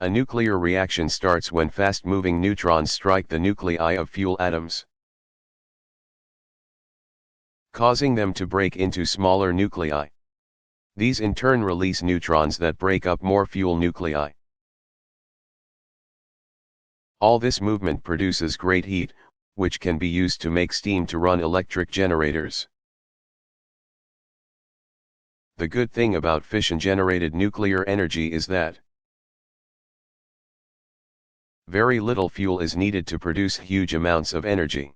A nuclear reaction starts when fast-moving neutrons strike the nuclei of fuel atoms, causing them to break into smaller nuclei. These in turn release neutrons that break up more fuel nuclei. All this movement produces great heat, which can be used to make steam to run electric generators. The good thing about fission-generated nuclear energy is that very little fuel is needed to produce huge amounts of energy.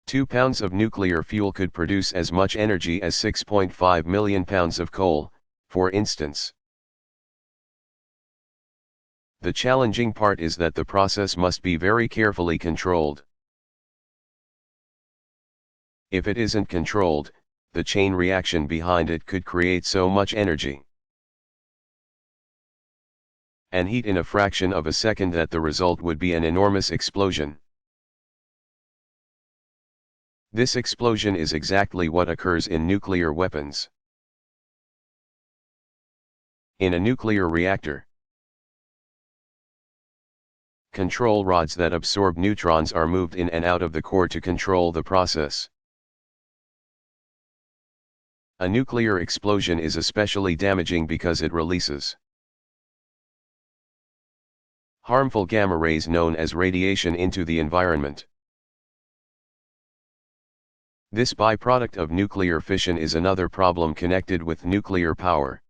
2 pounds of nuclear fuel could produce as much energy as 6.5 million pounds of coal, for instance. The challenging part is that the process must be very carefully controlled. If it isn't controlled, the chain reaction behind it could create so much energy and heat in a fraction of a second that the result would be an enormous explosion. This explosion is exactly what occurs in nuclear weapons. In a nuclear reactor, control rods that absorb neutrons are moved in and out of the core to control the process. A nuclear explosion is especially damaging because it releases harmful gamma rays known as radiation into the environment. This byproduct of nuclear fission is another problem connected with nuclear power.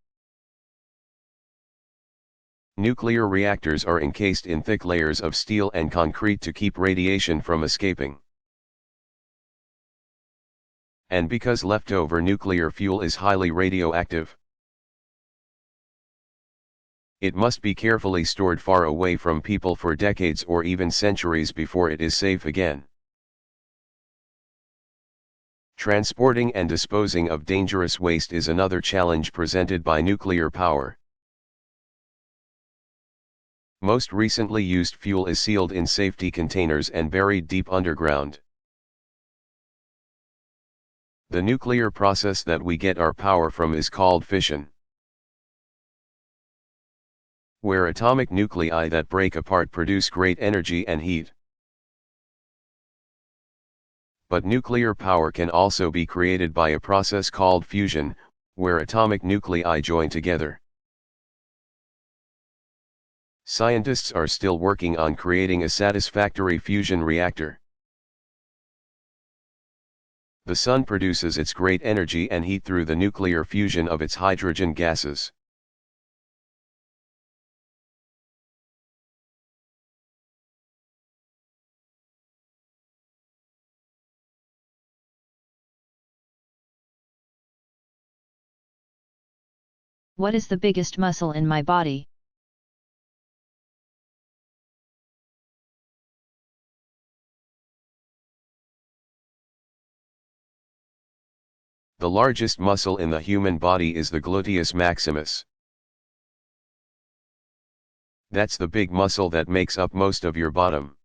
Nuclear reactors are encased in thick layers of steel and concrete to keep radiation from escaping. And because leftover nuclear fuel is highly radioactive, It must be carefully stored far away from people for decades or even centuries before it is safe again. Transporting and disposing of dangerous waste is another challenge presented by nuclear power. Most recently used fuel is sealed in safety containers and buried deep underground. The nuclear process that we get our power from is called fission, where atomic nuclei that break apart produce great energy and heat. But nuclear power can also be created by a process called fusion, where atomic nuclei join together. Scientists are still working on creating a satisfactory fusion reactor. The sun produces its great energy and heat through the nuclear fusion of its hydrogen gases. What is the biggest muscle in my body? The largest muscle in the human body is the gluteus maximus. That's the big muscle that makes up most of your bottom.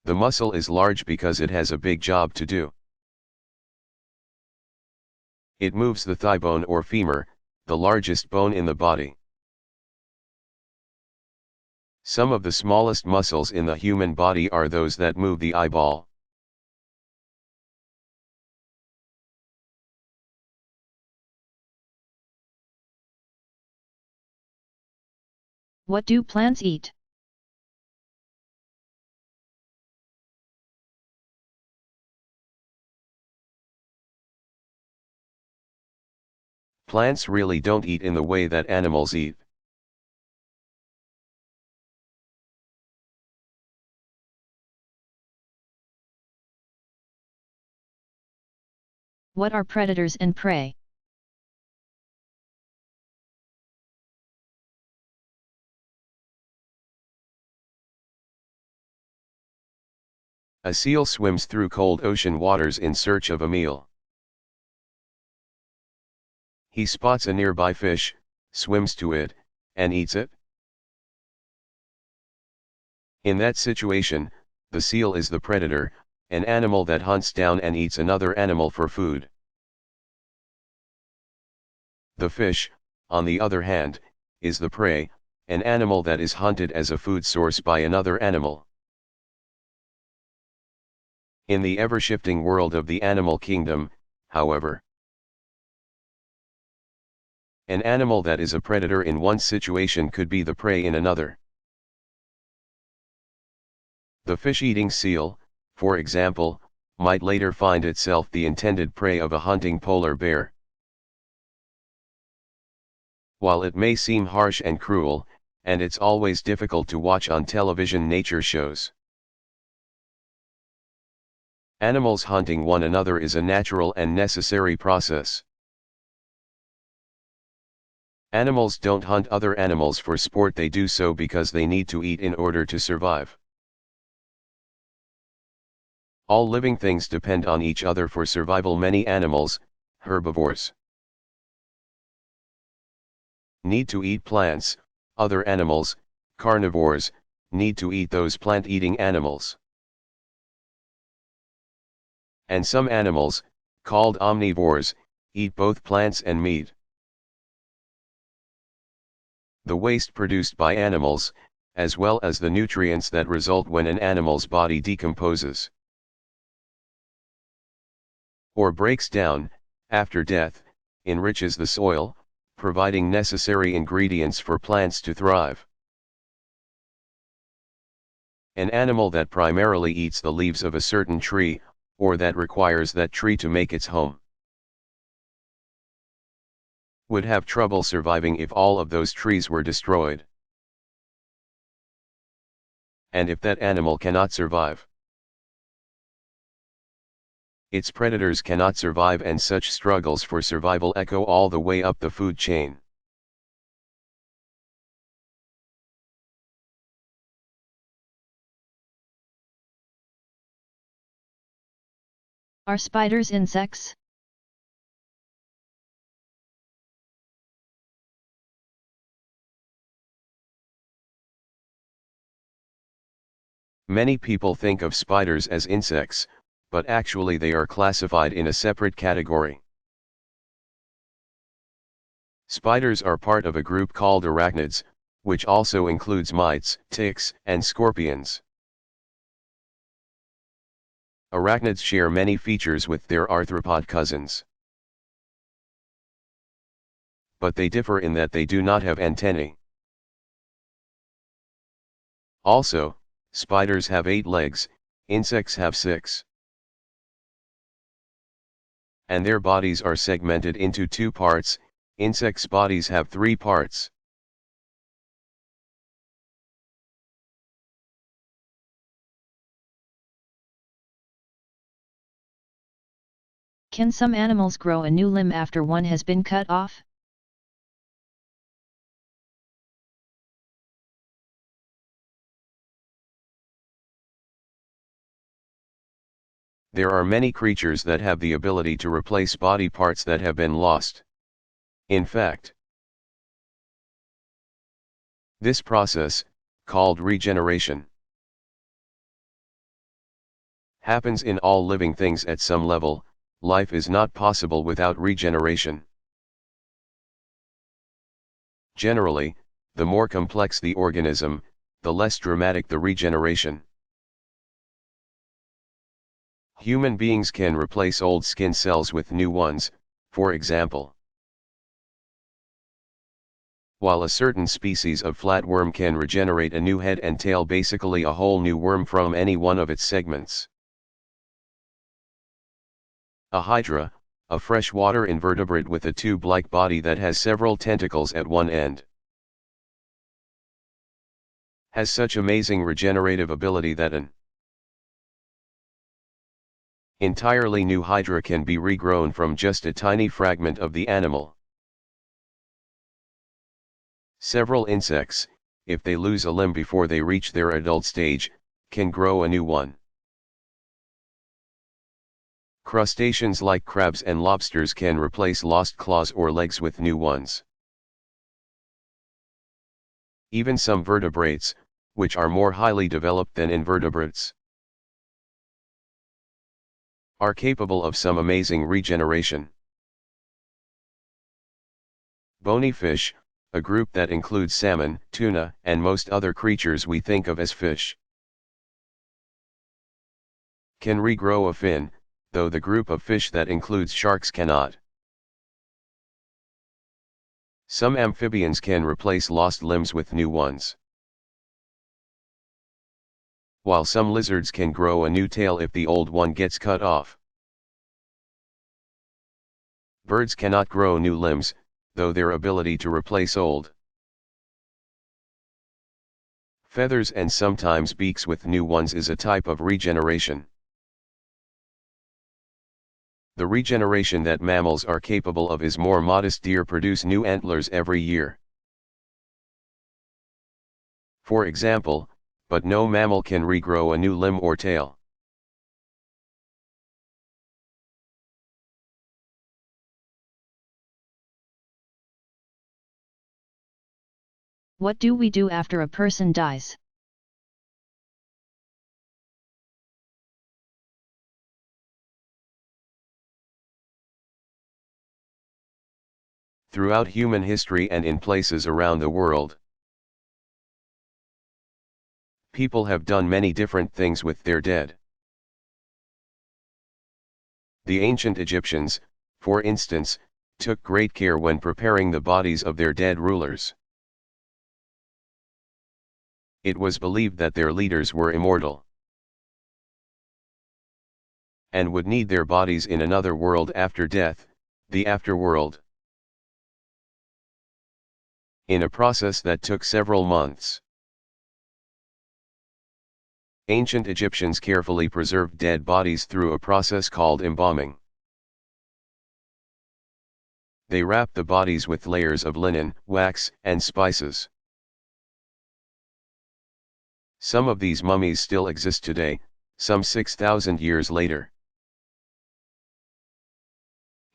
The muscle is large because it has a big job to do. It moves the thigh bone or femur, the largest bone in the body. Some of the smallest muscles in the human body are those that move the eyeball. What do plants eat? Plants really don't eat in the way that animals eat. What are predators and prey? A seal swims through cold ocean waters in search of a meal. He spots a nearby fish, swims to it, and eats it. In that situation, the seal is the predator, an animal that hunts down and eats another animal for food. The fish, on the other hand, is the prey, an animal that is hunted as a food source by another animal. In the ever-shifting world of the animal kingdom, however, an animal that is a predator in one situation could be the prey in another. The fish-eating seal, for example, might later find itself the intended prey of a hunting polar bear. While it may seem harsh and cruel, and it's always difficult to watch on television nature shows, animals hunting one another is a natural and necessary process. Animals don't hunt other animals for sport, they do so because they need to eat in order to survive. All living things depend on each other for survival. Many animals, herbivores, need to eat plants, other animals, carnivores, need to eat those plant-eating animals. And some animals, called omnivores, eat both plants and meat. The waste produced by animals, as well as the nutrients that result when an animal's body decomposes or breaks down, after death, enriches the soil, providing necessary ingredients for plants to thrive. An animal that primarily eats the leaves of a certain tree, or that requires that tree to make its home, would have trouble surviving if all of those trees were destroyed. And if that animal cannot survive, its predators cannot survive, and such struggles for survival echo all the way up the food chain. Are spiders insects? Many people think of spiders as insects, but actually they are classified in a separate category. Spiders are part of a group called arachnids, which also includes mites, ticks, and scorpions. Arachnids share many features with their arthropod cousins. But they differ in that they do not have antennae. Also, spiders have 8 legs, insects have 6. And their bodies are segmented into 2 parts, insects' bodies have 3 parts. Can some animals grow a new limb after one has been cut off? There are many creatures that have the ability to replace body parts that have been lost. In fact, this process, called regeneration, happens in all living things at some level. Life is not possible without regeneration. Generally, the more complex the organism, the less dramatic the regeneration. Human beings can replace old skin cells with new ones, for example. While a certain species of flatworm can regenerate a new head and tail, basically a whole new worm from any one of its segments. A hydra, a freshwater invertebrate with a tube-like body that has several tentacles at one end, has such amazing regenerative ability that an entirely new hydra can be regrown from just a tiny fragment of the animal. Several insects, if they lose a limb before they reach their adult stage, can grow a new one. Crustaceans like crabs and lobsters can replace lost claws or legs with new ones. Even some vertebrates, which are more highly developed than invertebrates, are capable of some amazing regeneration. Bony fish, a group that includes salmon, tuna, and most other creatures we think of as fish, can regrow a fin, though the group of fish that includes sharks cannot. Some amphibians can replace lost limbs with new ones, while some lizards can grow a new tail if the old one gets cut off. Birds cannot grow new limbs, though their ability to replace old feathers and sometimes beaks with new ones is a type of regeneration. The regeneration that mammals are capable of is more modest. Deer produce new antlers every year, for example, but no mammal can regrow a new limb or tail. What do we do after a person dies? Throughout human history and in places around the world, people have done many different things with their dead. The ancient Egyptians, for instance, took great care when preparing the bodies of their dead rulers. It was believed that their leaders were immortal and would need their bodies in another world after death, the afterworld, in a process that took several months. Ancient Egyptians carefully preserved dead bodies through a process called embalming. They wrapped the bodies with layers of linen, wax, and spices. Some of these mummies still exist today, some 6,000 years later.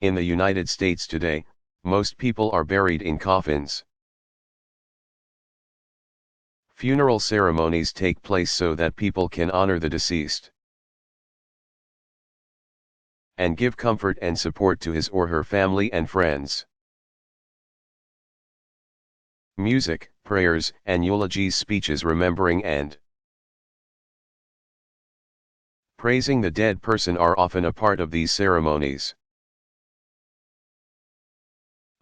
In the United States today, most people are buried in coffins. Funeral ceremonies take place so that people can honor the deceased and give comfort and support to his or her family and friends. Music, prayers, and eulogies, speeches remembering and praising the dead person are often a part of these ceremonies.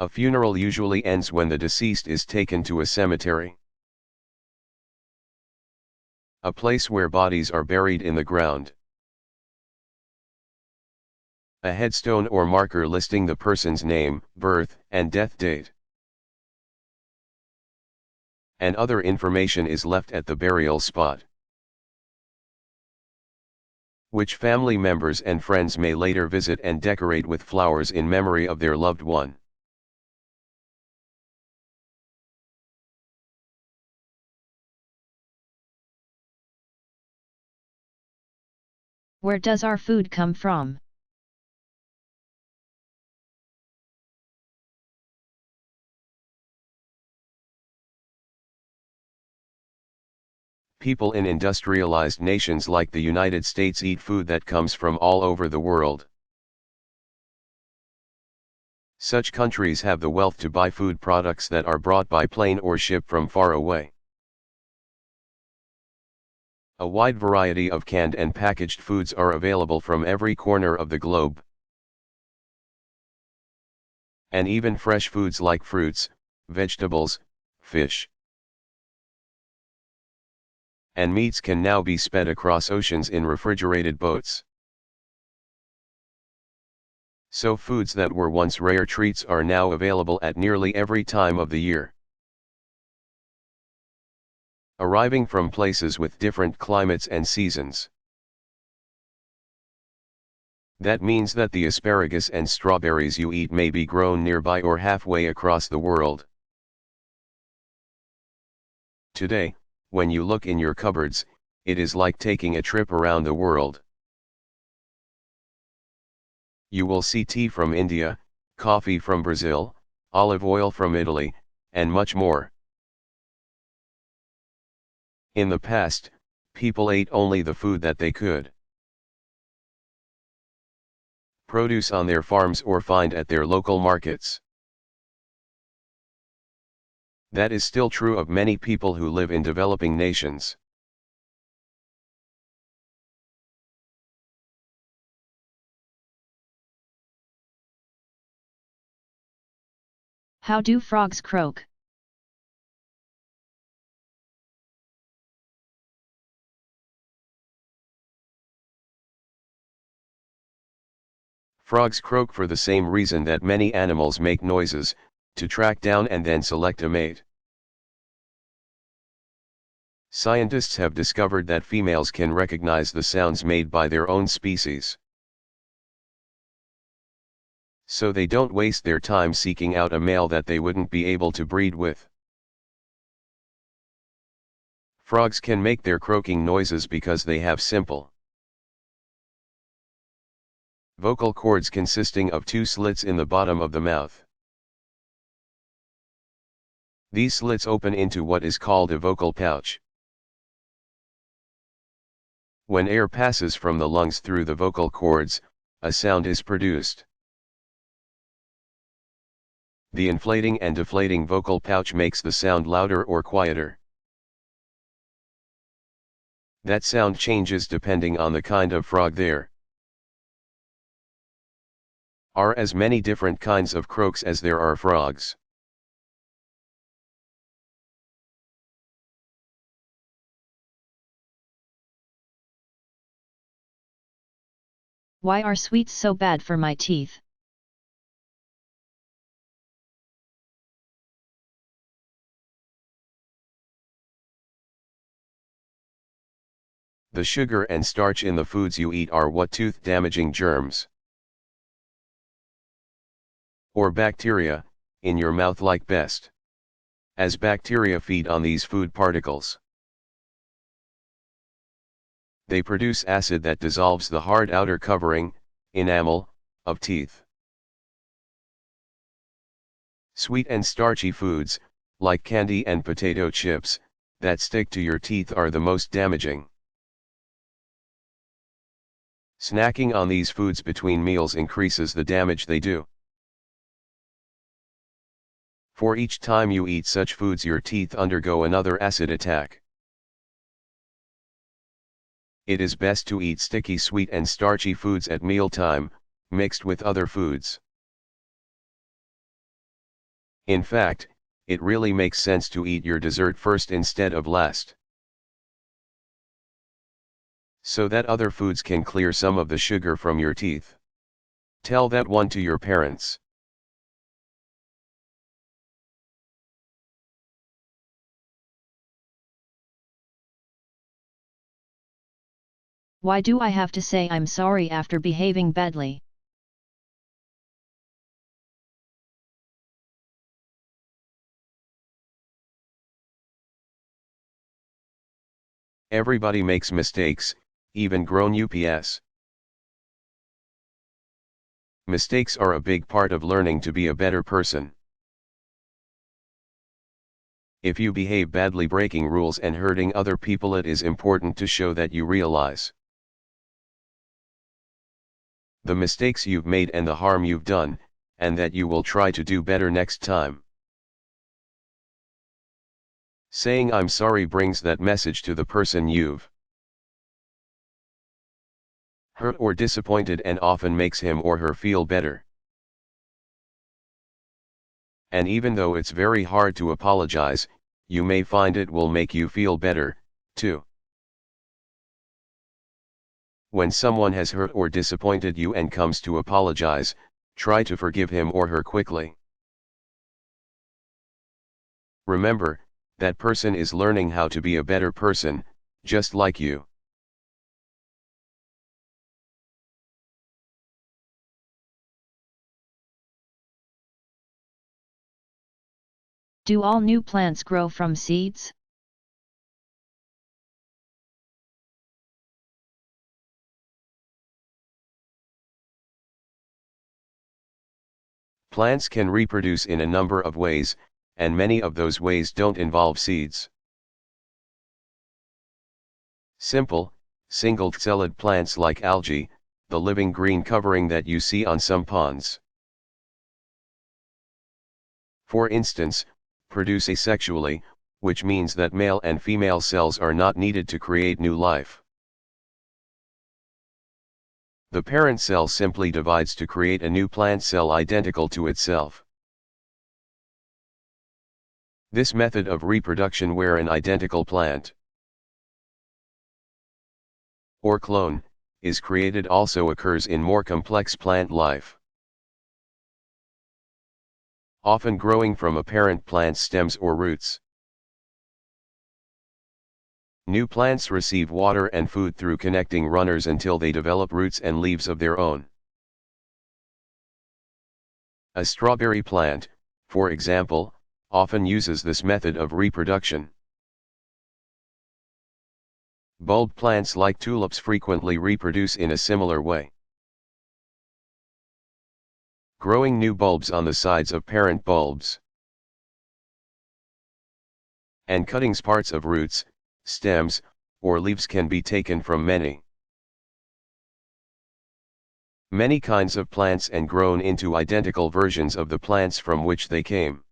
A funeral usually ends when the deceased is taken to a cemetery, a place where bodies are buried in the ground. A headstone or marker listing the person's name, birth, and death date, and other information is left at the burial spot, which family members and friends may later visit and decorate with flowers in memory of their loved one. Where does our food come from? People in industrialized nations like the United States eat food that comes from all over the world. Such countries have the wealth to buy food products that are brought by plane or ship from far away. A wide variety of canned and packaged foods are available from every corner of the globe. And even fresh foods like fruits, vegetables, fish, and meats can now be sped across oceans in refrigerated boats. So foods that were once rare treats are now available at nearly every time of the year. Arriving from places with different climates and seasons. That means that the asparagus and strawberries you eat may be grown nearby or halfway across the world. Today, when you look in your cupboards, it is like taking a trip around the world. You will see tea from India, coffee from Brazil, olive oil from Italy, and much more. In the past, people ate only the food that they could produce on their farms or find at their local markets. That is still true of many people who live in developing nations. How do frogs croak? Frogs croak for the same reason that many animals make noises, to track down and then select a mate. Scientists have discovered that females can recognize the sounds made by their own species. So they don't waste their time seeking out a male that they wouldn't be able to breed with. Frogs can make their croaking noises because they have simple vocal cords consisting of two slits in the bottom of the mouth. These slits open into what is called a vocal pouch. When air passes from the lungs through the vocal cords, a sound is produced. The inflating and deflating vocal pouch makes the sound louder or quieter. That sound changes depending on the kind of frog. There are as many different kinds of croaks as there are frogs. Why are sweets so bad for my teeth? The sugar and starch in the foods you eat are what tooth-damaging germs or bacteria in your mouth like best, as bacteria feed on these food particles. They produce acid that dissolves the hard outer covering, enamel, of teeth. Sweet and starchy foods, like candy and potato chips, that stick to your teeth are the most damaging. Snacking on these foods between meals increases the damage they do. For each time you eat such foods, your teeth undergo another acid attack. It is best to eat sticky sweet and starchy foods at mealtime, mixed with other foods. In fact, it really makes sense to eat your dessert first instead of last, so that other foods can clear some of the sugar from your teeth. Tell that one to your parents. Why do I have to say I'm sorry after behaving badly? Everybody makes mistakes, even grown ups. Mistakes are a big part of learning to be a better person. If you behave badly breaking rules and hurting other people, it is important to show that you realize the mistakes you've made and the harm you've done, and that you will try to do better next time. Saying I'm sorry brings that message to the person you've hurt or disappointed, and often makes him or her feel better. And even though it's very hard to apologize, you may find it will make you feel better, too. When someone has hurt or disappointed you and comes to apologize, try to forgive him or her quickly. Remember, that person is learning how to be a better person, just like you. Do all new plants grow from seeds? Plants can reproduce in a number of ways, and many of those ways don't involve seeds. Simple, single-celled plants like algae, the living green covering that you see on some ponds, for instance, produce asexually, which means that male and female cells are not needed to create new life. The parent cell simply divides to create a new plant cell identical to itself. This method of reproduction, where an identical plant or clone is created, also occurs in more complex plant life, often growing from a parent plant's stems or roots. New plants receive water and food through connecting runners until they develop roots and leaves of their own. A strawberry plant, for example, often uses this method of reproduction. Bulb plants like tulips frequently reproduce in a similar way, growing new bulbs on the sides of parent bulbs, and cuttings. Parts of roots, stems, or leaves can be taken from many kinds of plants and grown into identical versions of the plants from which they came.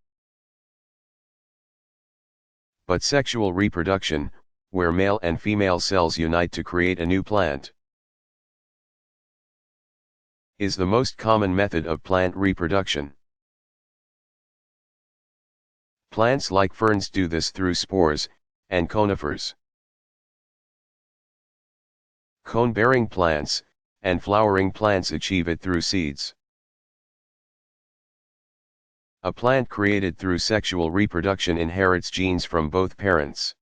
But sexual reproduction, where male and female cells unite to create a new plant, is the most common method of plant reproduction. Plants like ferns do this through spores, and conifers, cone-bearing plants, and flowering plants achieve it through seeds. A plant created through sexual reproduction inherits genes from both parents,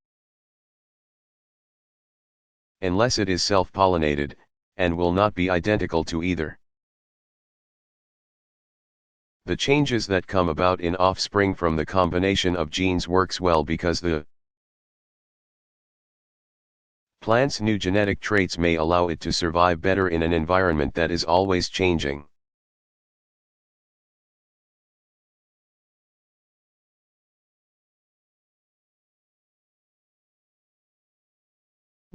unless it is self-pollinated, and will not be identical to either. The changes that come about in offspring from the combination of genes works well because the plant's new genetic traits may allow it to survive better in an environment that is always changing.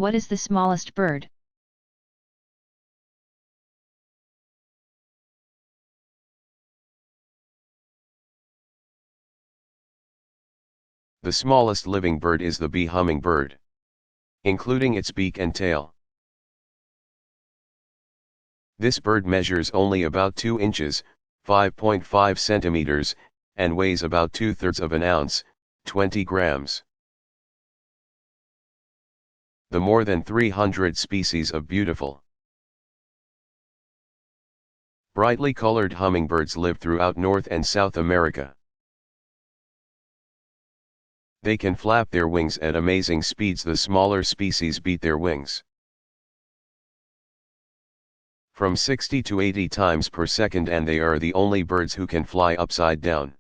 What is the smallest bird? The smallest living bird is the bee hummingbird, including its beak and tail. This bird measures only about 2 inches, 5.5 centimeters, and weighs about 2/3 of an ounce, 20 grams. The more than 300 species of beautiful, brightly colored hummingbirds live throughout North and South America. They can flap their wings at amazing speeds. The smaller species beat their wings from 60 to 80 times per second, and they are the only birds who can fly upside down.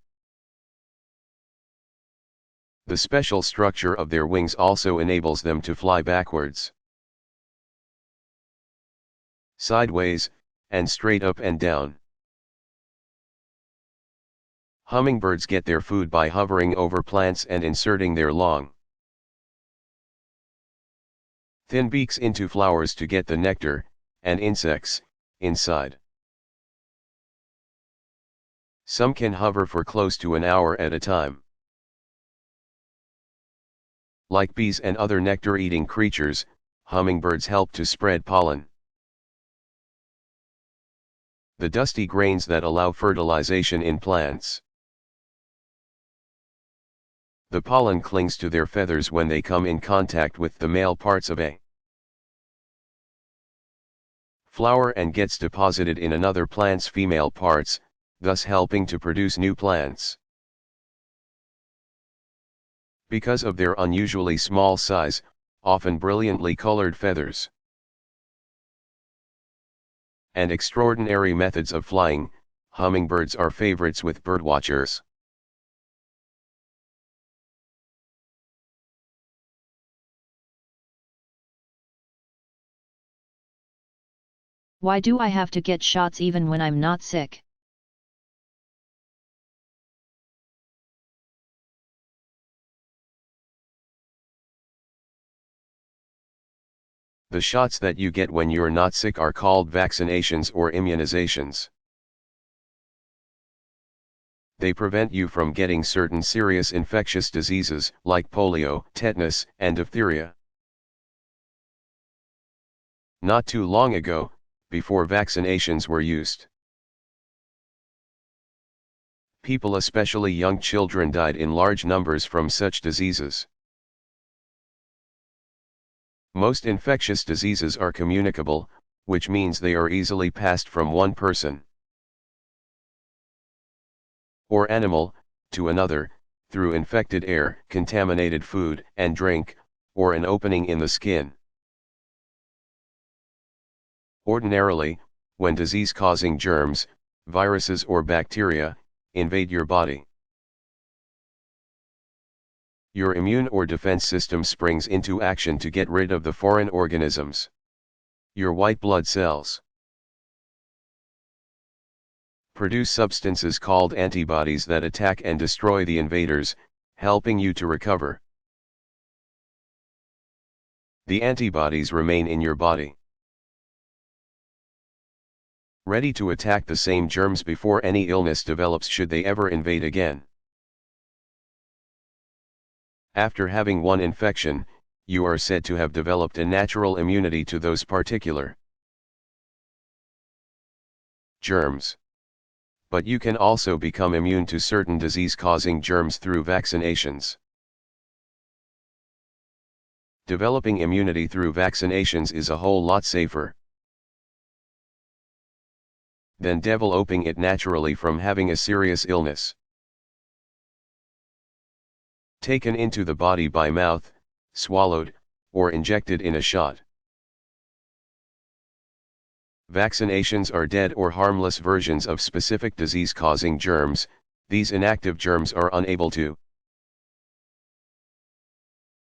The special structure of their wings also enables them to fly backwards, sideways, and straight up and down. Hummingbirds get their food by hovering over plants and inserting their long, thin beaks into flowers to get the nectar and insects inside. Some can hover for close to an hour at a time. Like bees and other nectar-eating creatures, hummingbirds help to spread pollen, the dusty grains that allow fertilization in plants. The pollen clings to their feathers when they come in contact with the male parts of a flower and gets deposited in another plant's female parts, thus helping to produce new plants. Because of their unusually small size, often brilliantly colored feathers, and extraordinary methods of flying, hummingbirds are favorites with birdwatchers. Why do I have to get shots even when I'm not sick? The shots that you get when you're not sick are called vaccinations or immunizations. They prevent you from getting certain serious infectious diseases like polio, tetanus, and diphtheria. Not too long ago, before vaccinations were used, people, especially young children, died in large numbers from such diseases. Most infectious diseases are communicable, which means they are easily passed from one person or animal to another, through infected air, contaminated food and drink, or an opening in the skin. Ordinarily, when disease-causing germs, viruses or bacteria invade your body, your immune or defense system springs into action to get rid of the foreign organisms. Your white blood cells produce substances called antibodies that attack and destroy the invaders, helping you to recover. The antibodies remain in your body, ready to attack the same germs before any illness develops should they ever invade again. After having one infection, you are said to have developed a natural immunity to those particular germs. But you can also become immune to certain disease-causing germs through vaccinations. Developing immunity through vaccinations is a whole lot safer than developing it naturally from having a serious illness. Taken into the body by mouth, swallowed, or injected in a shot. Vaccinations are dead or harmless versions of specific disease-causing germs. These inactive germs are unable to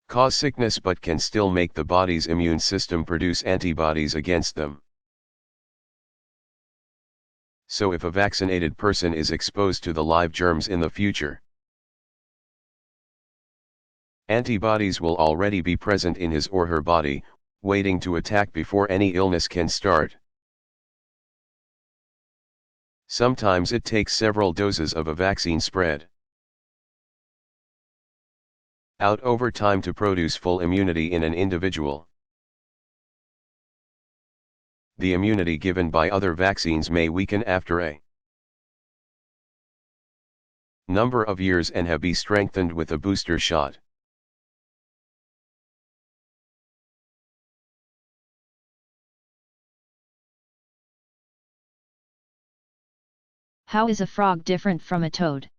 cause sickness but can still make the body's immune system produce antibodies against them. So if a vaccinated person is exposed to the live germs in the future, antibodies will already be present in his or her body, waiting to attack before any illness can start. Sometimes it takes several doses of a vaccine spread out over time to produce full immunity in an individual. The immunity given by other vaccines may weaken after a number of years and have been strengthened with a booster shot. How is a frog different from a toad?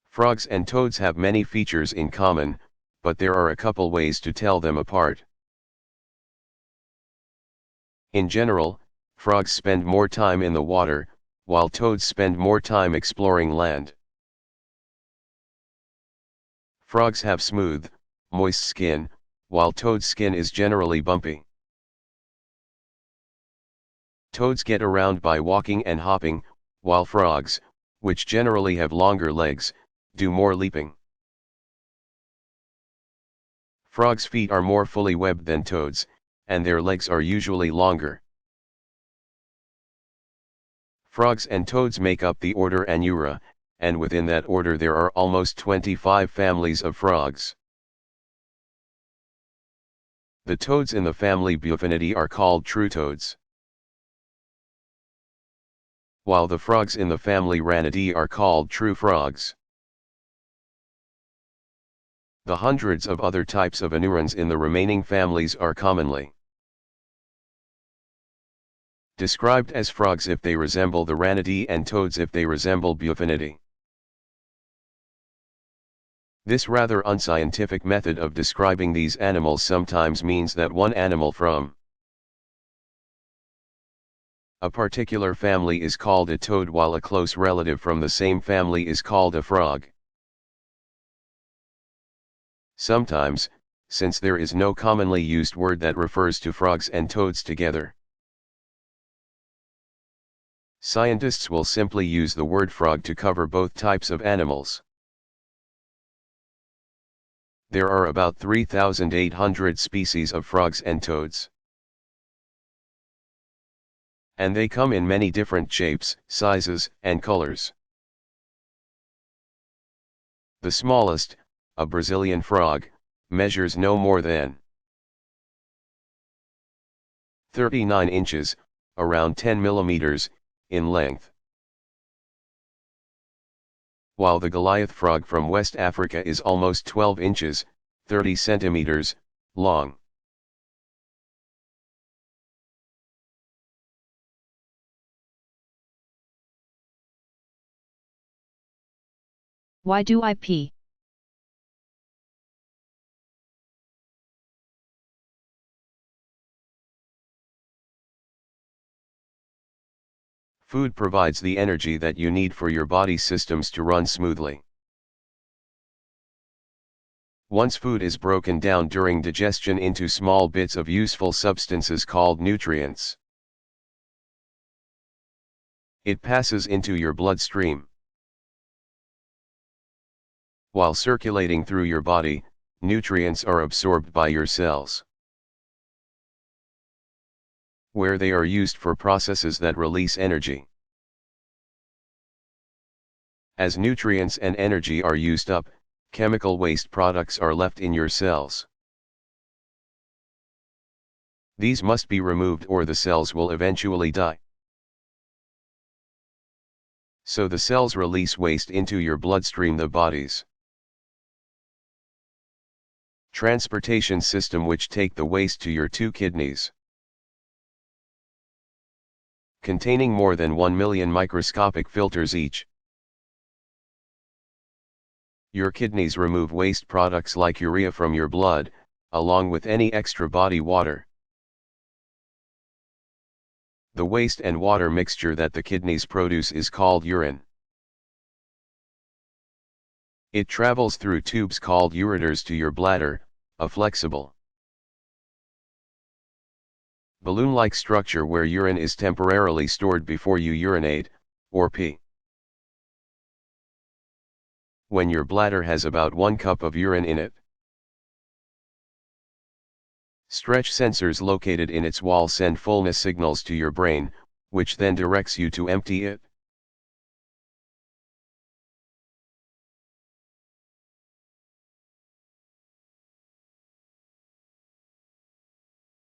Frogs and toads have many features in common, but there are a couple ways to tell them apart. In general, frogs spend more time in the water, while toads spend more time exploring land. Frogs have smooth, moist skin, while toad's skin is generally bumpy. Toads get around by walking and hopping, while frogs, which generally have longer legs, do more leaping. Frogs' feet are more fully webbed than toads, and their legs are usually longer. Frogs and toads make up the order Anura, and within that order there are almost 25 families of frogs. The toads in the family Buphinidae are called true toads, while the frogs in the family Ranidae are called true frogs. The hundreds of other types of anurans in the remaining families are commonly described as frogs if they resemble the Ranidae and toads if they resemble Buphinidae. This rather unscientific method of describing these animals sometimes means that one animal from a particular family is called a toad while a close relative from the same family is called a frog. Sometimes, since there is no commonly used word that refers to frogs and toads together, scientists will simply use the word frog to cover both types of animals. There are about 3,800 species of frogs and toads, and they come in many different shapes, sizes, and colors. The smallest, a Brazilian frog, measures no more than 39 inches, around 10 millimeters, in length. While the Goliath frog from West Africa is almost 12 inches, 30 centimeters, long. Why do I pee? Food provides the energy that you need for your body systems to run smoothly. Once food is broken down during digestion into small bits of useful substances called nutrients, it passes into your bloodstream. While circulating through your body, nutrients are absorbed by your cells, where they are used for processes that release energy. As nutrients and energy are used up, chemical waste products are left in your cells. These must be removed or the cells will eventually die. So the cells release waste into your bloodstream, the body's transportation system, which take the waste to your two kidneys, containing more than 1 million microscopic filters each. Your kidneys remove waste products like urea from your blood, along with any extra body water. The waste and water mixture that the kidneys produce is called urine. It travels through tubes called ureters to your bladder, a flexible, balloon-like structure where urine is temporarily stored before you urinate, or pee. when your bladder has about 1 cup of urine in it. Stretch sensors located in its wall send fullness signals to your brain, which then directs you to empty it.